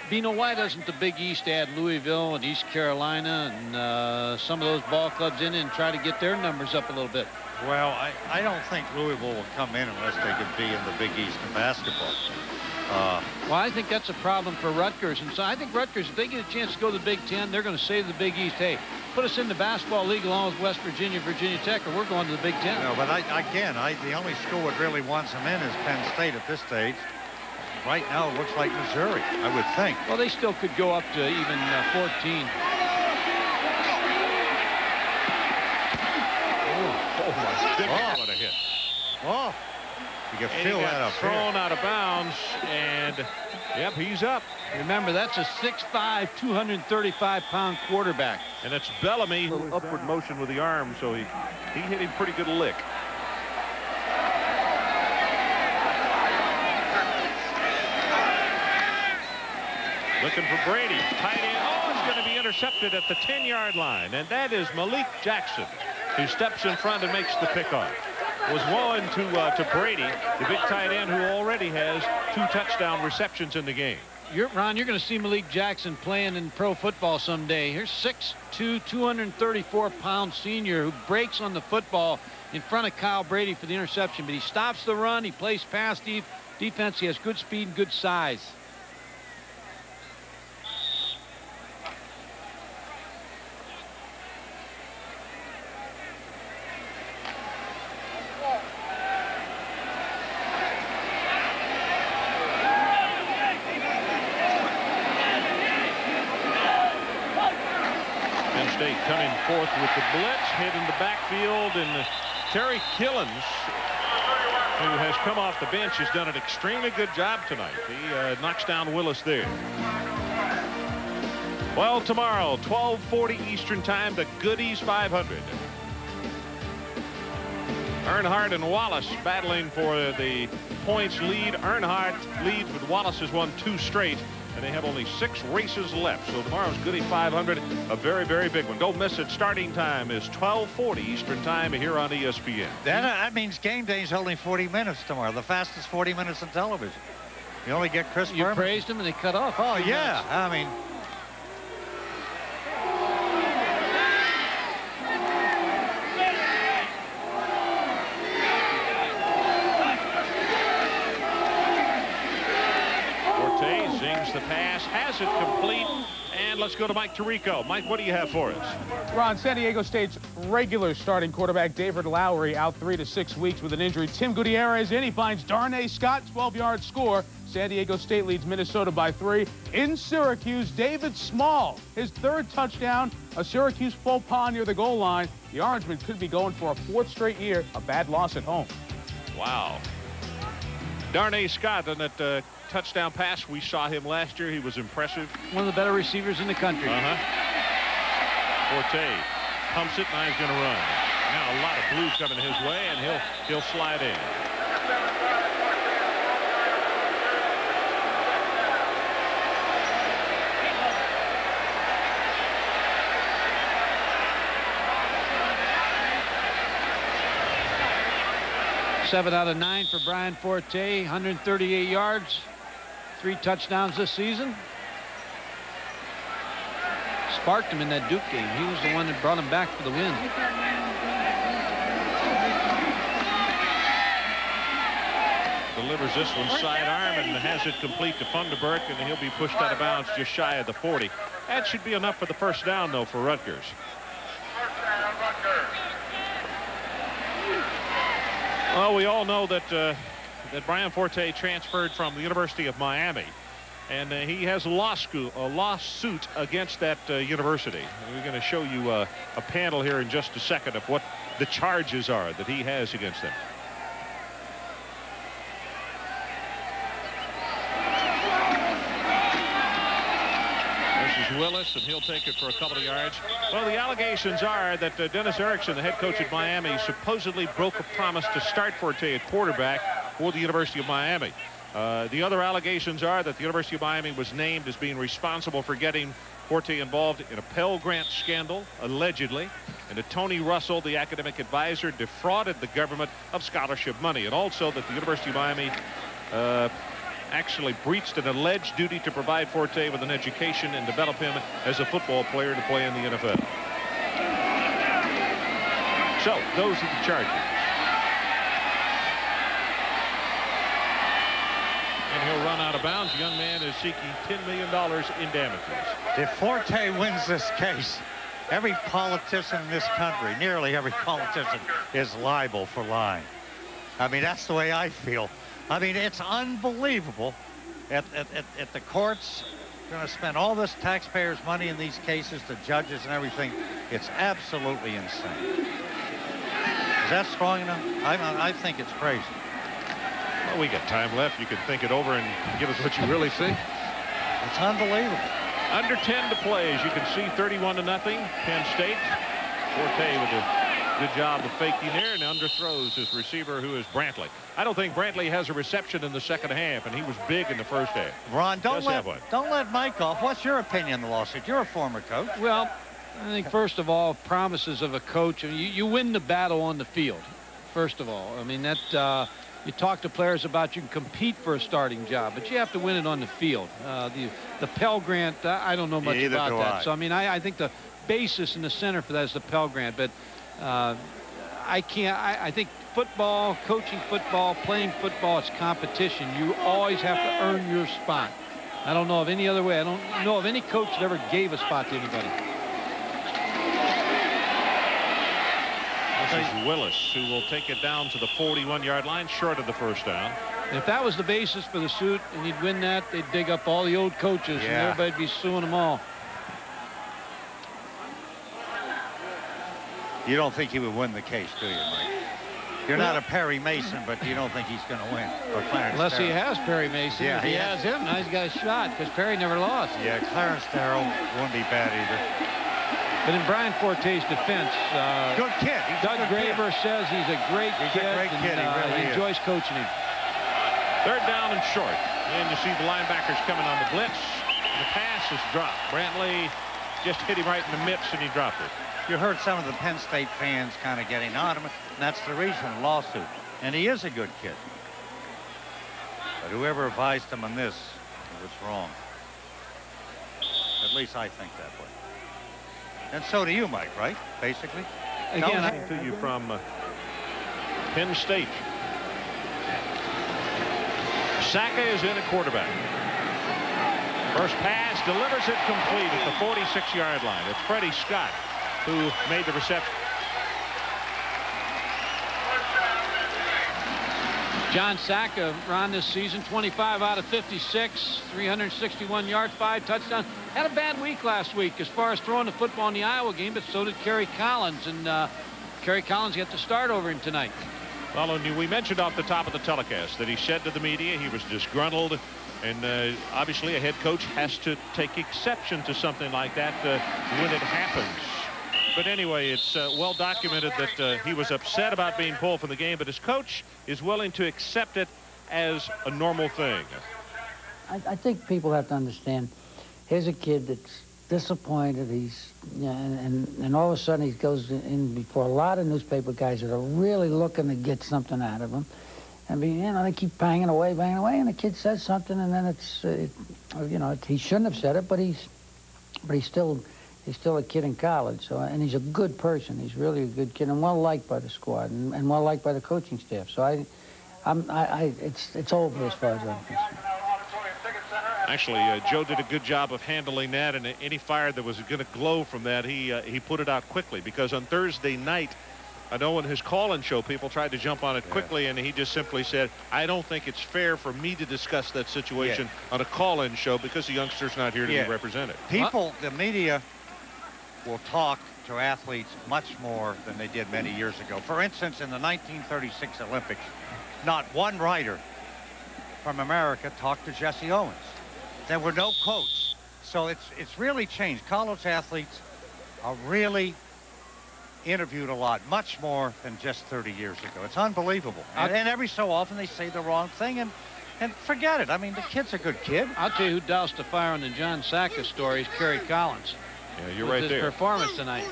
Bino, why doesn't the Big East add Louisville and East Carolina and some of those ball clubs in and try to get their numbers up a little bit? Well, I don't think Louisville will come in unless they can be in the Big East in basketball. Well, I think that's a problem for Rutgers. And so I think Rutgers, if they get a chance to go to the Big Ten, they're going to say to the Big East, hey, put us in the basketball league along with West Virginia, Virginia Tech, or we're going to the Big Ten. No, but the only school that really wants them in is Penn State at this stage. Right now, it looks like Missouri, I would think. Well, they still could go up to even 14. Oh, my goodness, what a hit. Oh, you can feel that up thrown here. out of bounds, and, yep, he's up. Remember, that's a 6'5", 235-pound quarterback. And it's Bellamy. Upward motion with the arm, so he hit him pretty good lick. Looking for Brady. Tight end. Oh, it's going to be intercepted at the 10-yard line. And that is Malik Jackson, who steps in front and makes the pickoff. Was one to Brady, the big tight end who already has 2 touchdown receptions in the game. Ron, you're going to see Malik Jackson playing in pro football someday. Here's 6'2", 234-pound senior who breaks on the football in front of Kyle Brady for the interception. But he stops the run. He plays pass defense. He has good speed and good size. Coming forth with the blitz, hit in the backfield, and Terry Killens, who has come off the bench, has done an extremely good job tonight. He knocks down Willis there. Well, tomorrow, 12:40 Eastern Time, the Goodies 500. Earnhardt and Wallace battling for the points lead. Earnhardt leads, but Wallace has won 2 straight. And they have only 6 races left. So tomorrow's Goodie 500, a very, very big one. Don't miss it. Starting time is 12:40 Eastern Time here on ESPN. That means game day is only 40 minutes tomorrow. The fastest 40 minutes in television. You only get Chris You Berman. praised him and they cut off. Oh, yeah. I mean, the pass, has it complete, and let's go to Mike Tirico. Mike, what do you have for us? Ron, San Diego State's regular starting quarterback David Lowry out 3 to 6 weeks with an injury. Tim Gutierrez in. He finds Darnay Scott, 12-yard score. San Diego State leads Minnesota by 3. In Syracuse, David Small, his 3rd touchdown, a Syracuse faux pas near the goal line. The Orangemen could be going for a 4th straight year, a bad loss at home. Wow. Darnay Scott on that touchdown pass. We saw him last year. He was impressive. One of the better receivers in the country. Forte pumps it. Now he's going to run. Now a lot of blue coming his way, and he'll slide in. Seven out of 9 for Brian Forte, 138 yards, 3 touchdowns this season. Sparked him in that Duke game. He was the one that brought him back for the win. Delivers this one sidearm and has it complete to Funderburk, and he'll be pushed out of bounds just shy of the 40. That should be enough for the first down, though, for Rutgers. Well, we all know that that Brian Forte transferred from the University of Miami. And he has a lawsuit against that university. We're going to show you a panel here in just a second of what the charges are that he has against them. This is Willis, and he'll take it for a couple of yards. Well, the allegations are that Dennis Erickson, the head coach at Miami, supposedly broke a promise to start Forte at quarterback for the University of Miami. The other allegations are that the University of Miami was named as being responsible for getting Forte involved in a Pell Grant scandal, allegedly, and that Tony Russell, the academic advisor, defrauded the government of scholarship money, and also that the University of Miami actually breached an alleged duty to provide Forte with an education and develop him as a football player to play in the NFL. So those are the charges. And he'll run out of bounds. The young man is seeking $10 million in damages. If Forte wins this case, every politician in this country, nearly every politician, is liable for lying. I mean, that's the way I feel. I mean, it's unbelievable. At the courts, going to spend all this taxpayers' money in these cases, the judges and everything. It's absolutely insane. Is that strong enough? I think it's crazy. Well, we got time left. You can think it over and give us what you really see. It's unbelievable. Under 10 to play, as you can see, 31-0, Penn State. Forte with a good job of faking there, and underthrows his receiver, who is Brantley. I don't think Brantley has a reception in the second half, and he was big in the first half. Ron, don't let Mike off. What's your opinion on the lawsuit? You're a former coach. Well, I think first of all, promises of a coach. I mean, you win the battle on the field. First of all, I mean that. You talk to players about you can compete for a starting job, but you have to win it on the field. The Pell Grant, I don't know much about that. So, I mean, I think the basis and the center for that is the Pell Grant. But I think football, coaching football, playing football, it's competition. You always have to earn your spot. I don't know of any other way. I don't know of any coach that ever gave a spot to anybody. This is Willis, who will take it down to the 41-yard line, short of the first down. If that was the basis for the suit and he'd win that, they'd dig up all the old coaches and everybody'd be suing them all. You don't think he would win the case, do you, Mike? You're not a Perry Mason, but you don't think he's going to win. Or Clarence Unless Darrow. he has Perry Mason. Yeah, if he has him, now he's got a shot, because Perry never lost. Yeah, Clarence Darrow wouldn't be bad either. But in Brian Forte's defense, good kid. Doug Graber says he's a great kid. He really enjoys coaching him. Third down and short. And you see the linebackers coming on the blitz. The pass is dropped. Brantley just hit him right in the mitts, and he dropped it. You heard some of the Penn State fans kind of getting on him, and that's the reason, lawsuit. And he is a good kid. But whoever advised him on this was wrong. At least I think that way. And so do you, Mike, right? Basically. Again, to you from Penn State. Saka is in at quarterback. First pass, delivers it complete at the 46-yard line. It's Freddie Scott who made the reception. John Saka, Ron, this season, 25 out of 56, 361 yards, 5 touchdowns. Had a bad week last week as far as throwing the football in the Iowa game, but so did Kerry Collins. And Kerry Collins got to start over him tonight. Well, we mentioned off the top of the telecast that he said to the media he was disgruntled. And obviously a head coach has to take exception to something like that when it happens. But anyway, it's well documented that he was upset about being pulled from the game, but his coach is willing to accept it as a normal thing. I think people have to understand, here's a kid that's disappointed. He's, and all of a sudden he goes in before a lot of newspaper guys that are really looking to get something out of him. I mean, they keep banging away, and the kid says something, and then it's, he shouldn't have said it, but he's still a kid in college. So, and he's a good person. He's really a good kid and well liked by the squad and well liked by the coaching staff. So it's over as far as I'm concerned. Actually, Joe did a good job of handling that, and any fire that was going to glow from that, he put it out quickly, because on Thursday night I know in his call-in show, people tried to jump on it quickly, and he just simply said, I don't think it's fair for me to discuss that situation on a call-in show because the youngster's not here to be represented. People, the media will talk to athletes much more than they did many years ago. For instance, in the 1936 Olympics, not one writer from America talked to Jesse Owens. There were no quotes. So it's really changed. College athletes are really interviewed a lot, much more than just 30 years ago. It's unbelievable. And every so often they say the wrong thing and forget it. I mean, the kid's a good kid. I'll tell you who doused the fire on the John Saka story is Kerry Collins. Yeah, you're right there. His performance tonight.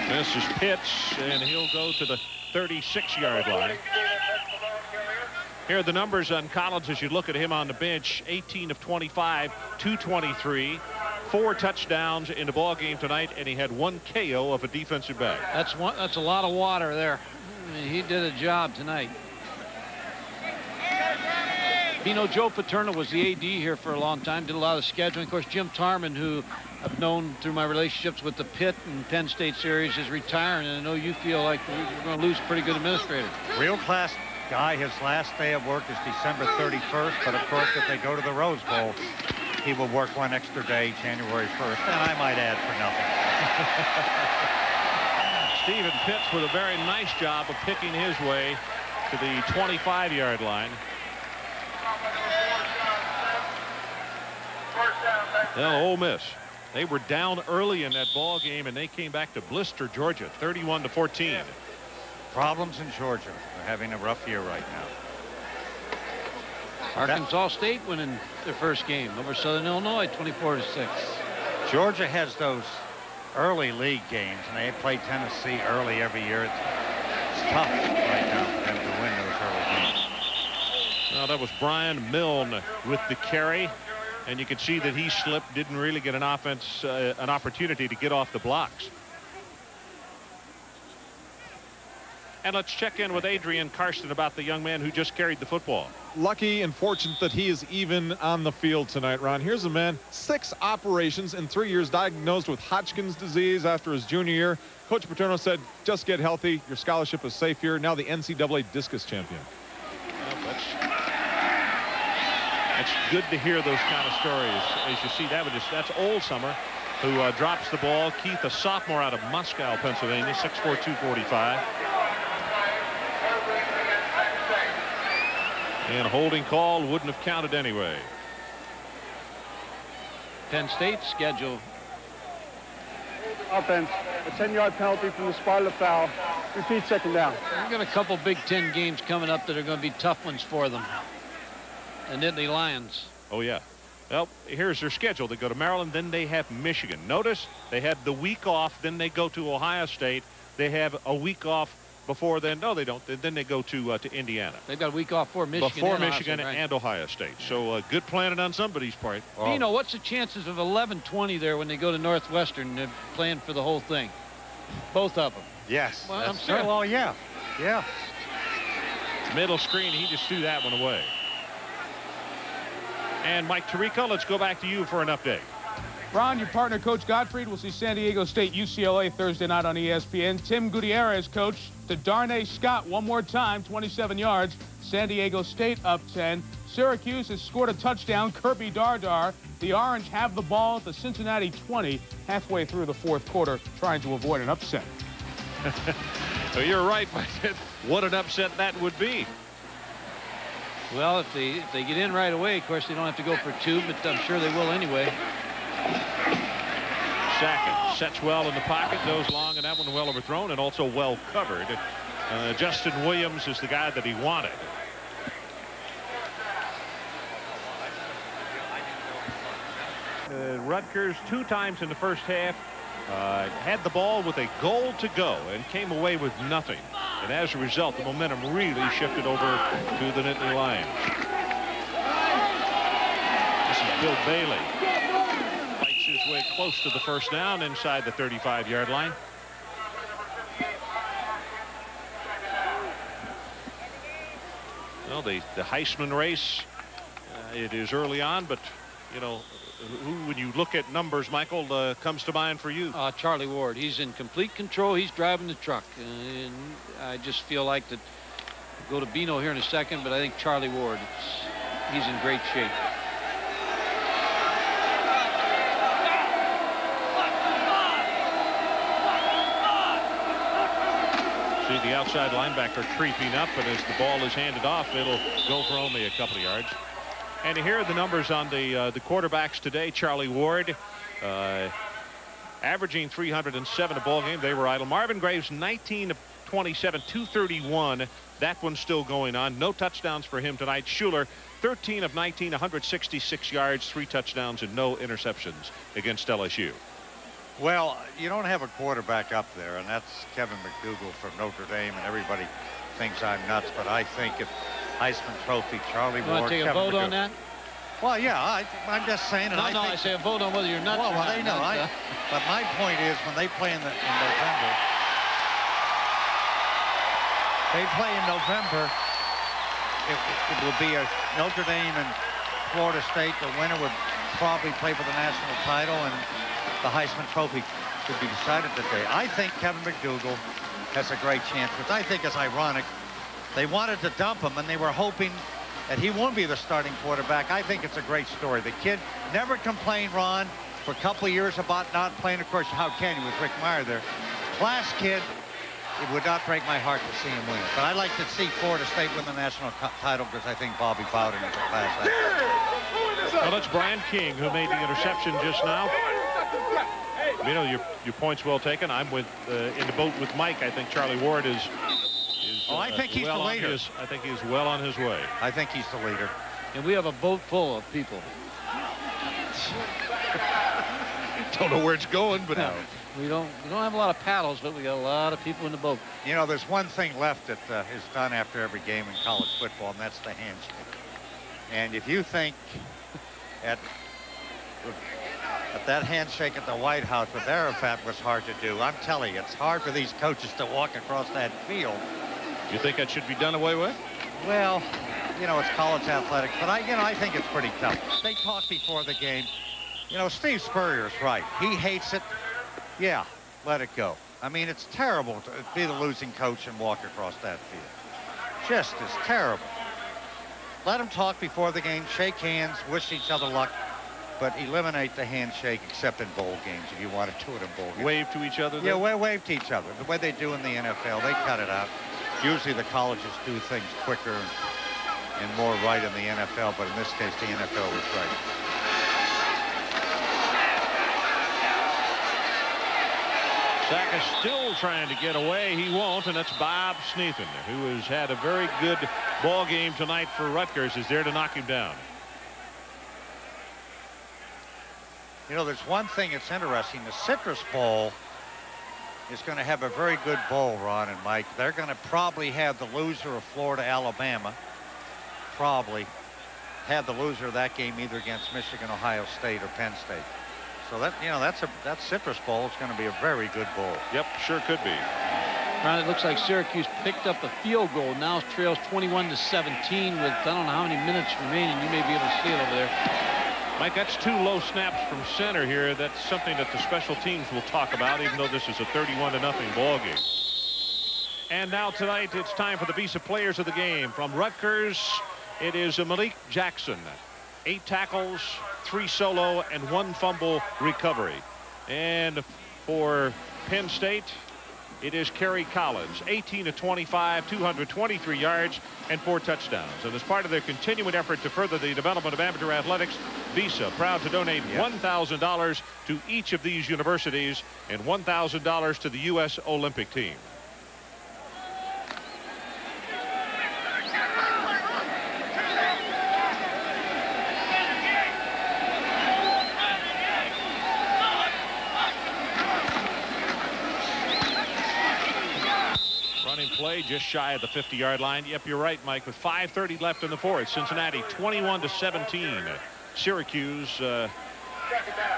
This is Pitts, and he'll go to the 36-yard line. Here are the numbers on Collins as you look at him on the bench. 18 of 25, 223, 4 touchdowns in the ball game tonight, and he had 1 KO of a defensive back. That's a lot of water there. I mean, he did a job tonight. You know, Joe Paterno was the AD here for a long time, did a lot of scheduling. Of course, Jim Tarman, who I've known through my relationships with the Pitt and Penn State series, is retiring, and I know you feel like we're going to lose a pretty good administrator. Real class guy. His last day of work is December 31st, but of course, if they go to the Rose Bowl, he will work 1 extra day, January 1st, and I might add for nothing. Stephen Pitts with a very nice job of picking his way to the 25-yard line. Well, Ole Miss, they were down early in that ball game, and they came back to blister Georgia, 31-14. Problems in Georgia. They're having a rough year right now. Arkansas State winning their first game over Southern Illinois, 24-6. Georgia has those early league games, and they play Tennessee early every year. It's tough right now for them to win those early games. Well, that was Brian Milne with the carry. And you can see that he slipped, didn't really get an opportunity to get off the blocks. And let's check in with Adrian Karsten about the young man who just carried the football. Lucky and fortunate that he is even on the field tonight, Ron. Here's a man, 6 operations in 3 years, diagnosed with Hodgkin's disease after his junior year. Coach Paterno said, just get healthy. Your scholarship is safe here. Now the NCAA discus champion. Well, it's good to hear those kind of stories. As you see, that's Old Summer, who drops the ball. Keith, a sophomore out of Moscow, Pennsylvania, 6'4", 245. And a holding call wouldn't have counted anyway. Penn State schedule. Offense, a 10-yard penalty from the spot of the foul. Repeat second down. We've got a couple Big Ten games coming up that are going to be tough ones for them. The Nittany Lions. Oh, yeah. Well, here's their schedule. They go to Maryland, then they have Michigan. Notice they had the week off, then they go to Ohio State. They have a week off before then. No, they don't. Then they go to Indiana. They've got a week off for Michigan. Before Michigan and Ohio State. So good planning on somebody's part. You know, what's the chances of 11-20 there when they go to Northwestern? They're playing for the whole thing. Both of them. Yes. Well, I'm sorry. Well, yeah. Yeah. Middle screen. He just threw that one away. And Mike Tirico, let's go back to you for an update. Ron, your partner, Coach Gottfried, will see San Diego State UCLA Thursday night on ESPN. Tim Gutierrez, coach, to Darnay Scott one more time, 27 yards. San Diego State up 10. Syracuse has scored a touchdown. Kirby Dardar. The Orange have the ball at the Cincinnati 20, halfway through the fourth quarter, trying to avoid an upset. So you're right, but what an upset that would be. Well, if they get in right away, of course, they don't have to go for 2, but I'm sure they will anyway. Sackett sets well in the pocket, goes long, and that one well overthrown and also well covered. Justin Williams is the guy that he wanted. Rutgers 2 times in the first half had the ball with a goal to go and came away with nothing. And as a result, the momentum really shifted over to the Nittany Lions. This is Bill Bailey. Fights his way close to the first down inside the 35-yard line. Well, the Heisman race, it is early on, but, you know, who, when you look at numbers, Michael, comes to mind for you? Charlie Ward. He's in complete control. He's driving the truck. And I just feel like that. Go to Bino here in a second, but I think Charlie Ward, he's in great shape. See the outside linebacker creeping up, but as the ball is handed off, it'll go for only a couple of yards. And here are the numbers on the quarterbacks today. Charlie Ward averaging 307 a ball game. They were idle. Marvin Graves 19 of 27, 231. That one's still going on. No touchdowns for him tonight. Schuler 13 of 19, 166 yards, 3 touchdowns and no interceptions against LSU. Well, you don't have a quarterback up there, and that's Kevin McDougal from Notre Dame, and everybody thinks I'm nuts, but I think if Heisman Trophy, Charlie Ward, want to take a vote on that? Well, yeah, I'm just saying. And I say a vote on whether you're nuts or not. They know. But my point is, when they play in November, it will be a Notre Dame and Florida State. The winner would probably play for the national title, and the Heisman Trophy could be decided that day. I think Kevin McDougal has a great chance, which I think is ironic. They wanted to dump him, and they were hoping that he won't be the starting quarterback. I think it's a great story. The kid never complained, Ron, for a couple of years about not playing. Of course, how can you with Rick Meyer there? Class kid. It would not break my heart to see him win it. But I'd like to see Florida State win the national title because I think Bobby Bowden is a class act. Well, that's Brian King who made the interception just now. You know, your point's well taken. I'm with in the boat with Mike. I think Charlie Ward is I think he's the leader. I think he's well on his way. I think he's the leader. And we have a boat full of people. Don't know where it's going, but no. We don't have a lot of paddles, but we got a lot of people in the boat. You know, there's one thing left that is done after every game in college football, and that's the handshake. And if you think at that handshake at the White House with Arafat was hard to do, I'm telling you, it's hard for these coaches to walk across that field. You think that should be done away with? Well, you know, it's college athletics, but I think it's pretty tough. They talk before the game. You know, Steve Spurrier's right. He hates it. Yeah, let it go. I mean, it's terrible to be the losing coach and walk across that field. Just as terrible. Let them talk before the game, shake hands, wish each other luck, but eliminate the handshake except in bowl games if you want to do it in bowl games. Wave to each other? Yeah, wave to each other. The way they do in the NFL, they cut it out. Usually the colleges do things quicker and more right in the NFL, but in this case, the NFL was right. Sack is still trying to get away. He won't, and it's Bob Sneathen, who has had a very good ball game tonight for Rutgers, is there to knock him down. You know, there's one thing that's interesting. The Citrus Bowl is going to have a very good bowl, Ron and Mike. They're going to probably have the loser of Florida, Alabama, probably have the loser of that game either against Michigan, Ohio State, or Penn State. So that, you know, that Citrus Bowl is going to be a very good bowl. Yep, sure could be. Ron, it looks like Syracuse picked up a field goal. Now trails 21-17 with I don't know how many minutes remaining. You may be able to see it over there. Mike, that's 2 low snaps from center here. That's something that the special teams will talk about, even though this is a 31-0 ball game. And now tonight, it's time for the Visa Players of the Game. From Rutgers, it is Malik Jackson. 8 tackles, 3 solo, and 1 fumble recovery. And for Penn State, it is Kerry Collins, 18 of 25, 223 yards, and 4 touchdowns. And as part of their continuing effort to further the development of amateur athletics, Visa proud to donate $1,000 to each of these universities and $1,000 to the U.S. Olympic team. Play just shy of the 50-yard line. Yep, you're right, Mike. With 5:30 left in the fourth, Cincinnati 21-17. Syracuse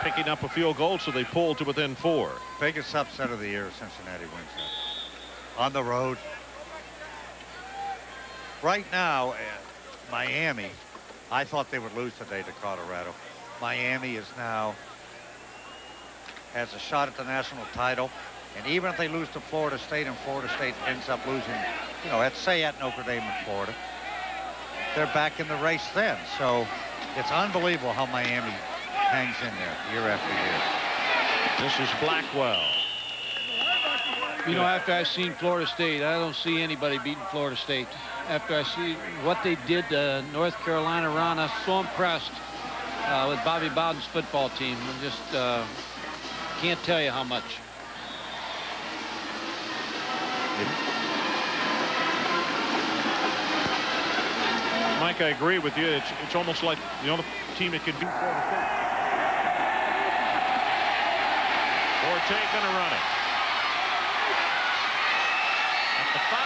picking up a field goal, so they pulled to within 4. Biggest upset of the year. Cincinnati wins that on the road. Right now, Miami, I thought they would lose today to Colorado. Miami is now has a shot at the national title. And even if they lose to Florida State and Florida State ends up losing, you know, say at Notre Dame in Florida, they're back in the race then. So it's unbelievable how Miami hangs in there year after year. This is Blackwell. You know, after I've seen Florida State, I don't see anybody beating Florida State. After I see what they did to North Carolina, Ron, I'm so impressed with Bobby Bowden's football team. I just can't tell you how much. Mike, I agree with you. It's almost like the only team that can beat Florida State. Forte gonna run it. At the 5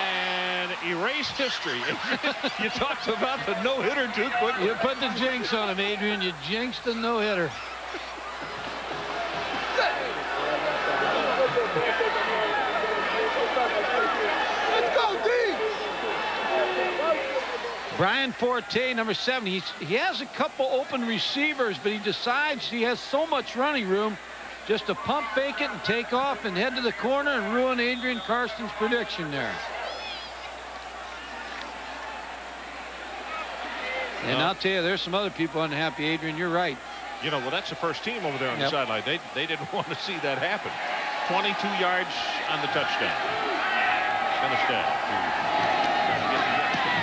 and erase history. You talked about the no-hitter too quickly. You put the jinx on him, Adrian. You jinxed the no-hitter. Brian Forte, number 7. He has a couple open receivers, but he decides he has so much running room just to pump fake it and take off and head to the corner and ruin Adrian Karsten's prediction there. And I'll tell you, there's some other people unhappy, Adrian. You're right. You know, well, that's the first team over there on the sideline. They didn't want to see that happen. 22 yards on the touchdown.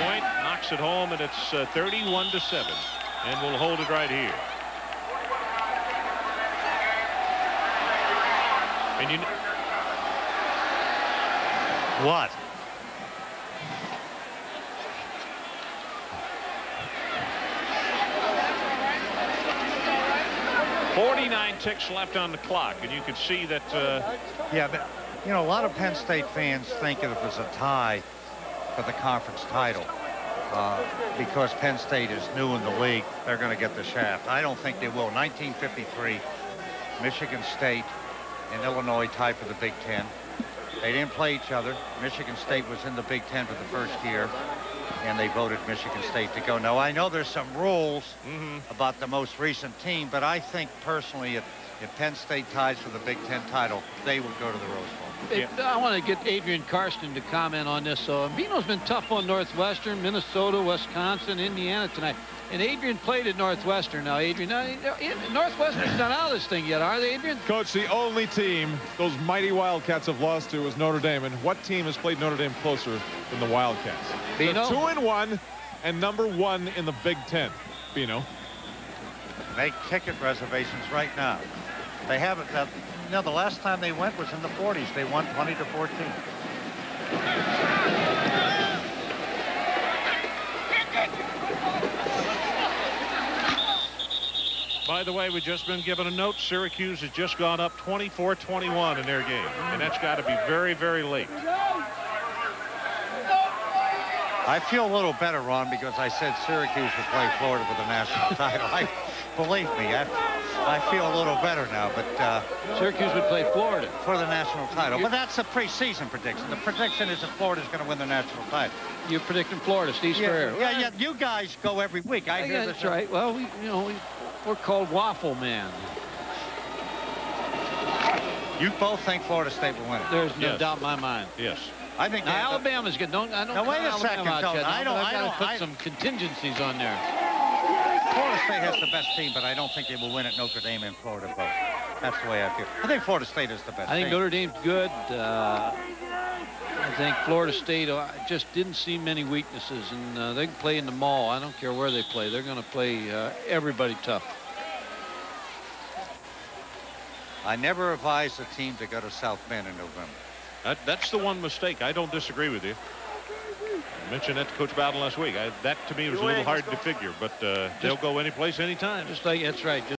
Point, knocks it home, and it's 31-7. And we'll hold it right here. And you what? .49 ticks left on the clock, and you can see that. Yeah, but you know, a lot of Penn State fans think if it was a tie for the conference title, because Penn State is new in the league, they're going to get the shaft. I don't think they will. 1953, Michigan State and Illinois tied for the Big Ten. They didn't play each other. Michigan State was in the Big Ten for the first year, and they voted Michigan State to go. Now, I know there's some rules about the most recent team, but I think personally, if Penn State ties for the Big Ten title, they will go to the Rose Bowl. I want to get Adrian Karsten to comment on this. So Bino's been tough on Northwestern, Minnesota, Wisconsin, Indiana tonight. And Adrian played at Northwestern. Now, Adrian, Northwestern's not out of this thing yet, are they, Adrian? Coach, the only team those mighty Wildcats have lost to is Notre Dame. And what team has played Notre Dame closer than the Wildcats? They're 2-1 and #1 in the Big Ten. Bino. Make ticket reservations right now. They haven't. No, the last time they went was in the 40s. They won 20-14. By the way, we've just been given a note. Syracuse has just gone up 24-21 in their game, and that's got to be very, very late. I feel a little better, Ron, because I said Syracuse would play Florida for the national title. Believe me, I feel a little better now. But Syracuse would play Florida for the national title. But that's a preseason prediction. The prediction is that Florida's going to win the national title. You're predicting Florida, Steve Spurrier. Yeah. You guys go every week. I hear that's right. Well, we're called Waffle Man. You both think Florida State will win it? There's no doubt in my mind. Yes. I think now, Alabama's good. Wait a second, Tony. I've got to put some contingencies on there. Florida State has the best team, but I don't think they will win at Notre Dame and Florida both. That's the way I feel. I think Florida State is the best. I think Notre Dame's good. I think Florida State just didn't see many weaknesses, and they can play in the mall. I don't care where they play. They're going to play everybody tough. I never advised a team to go to South Bend in November. That's the one mistake. I don't disagree with you. I mentioned that to Coach Bowden last week. That to me was a little hard to figure, but they'll go any place, anytime. Just like that's right.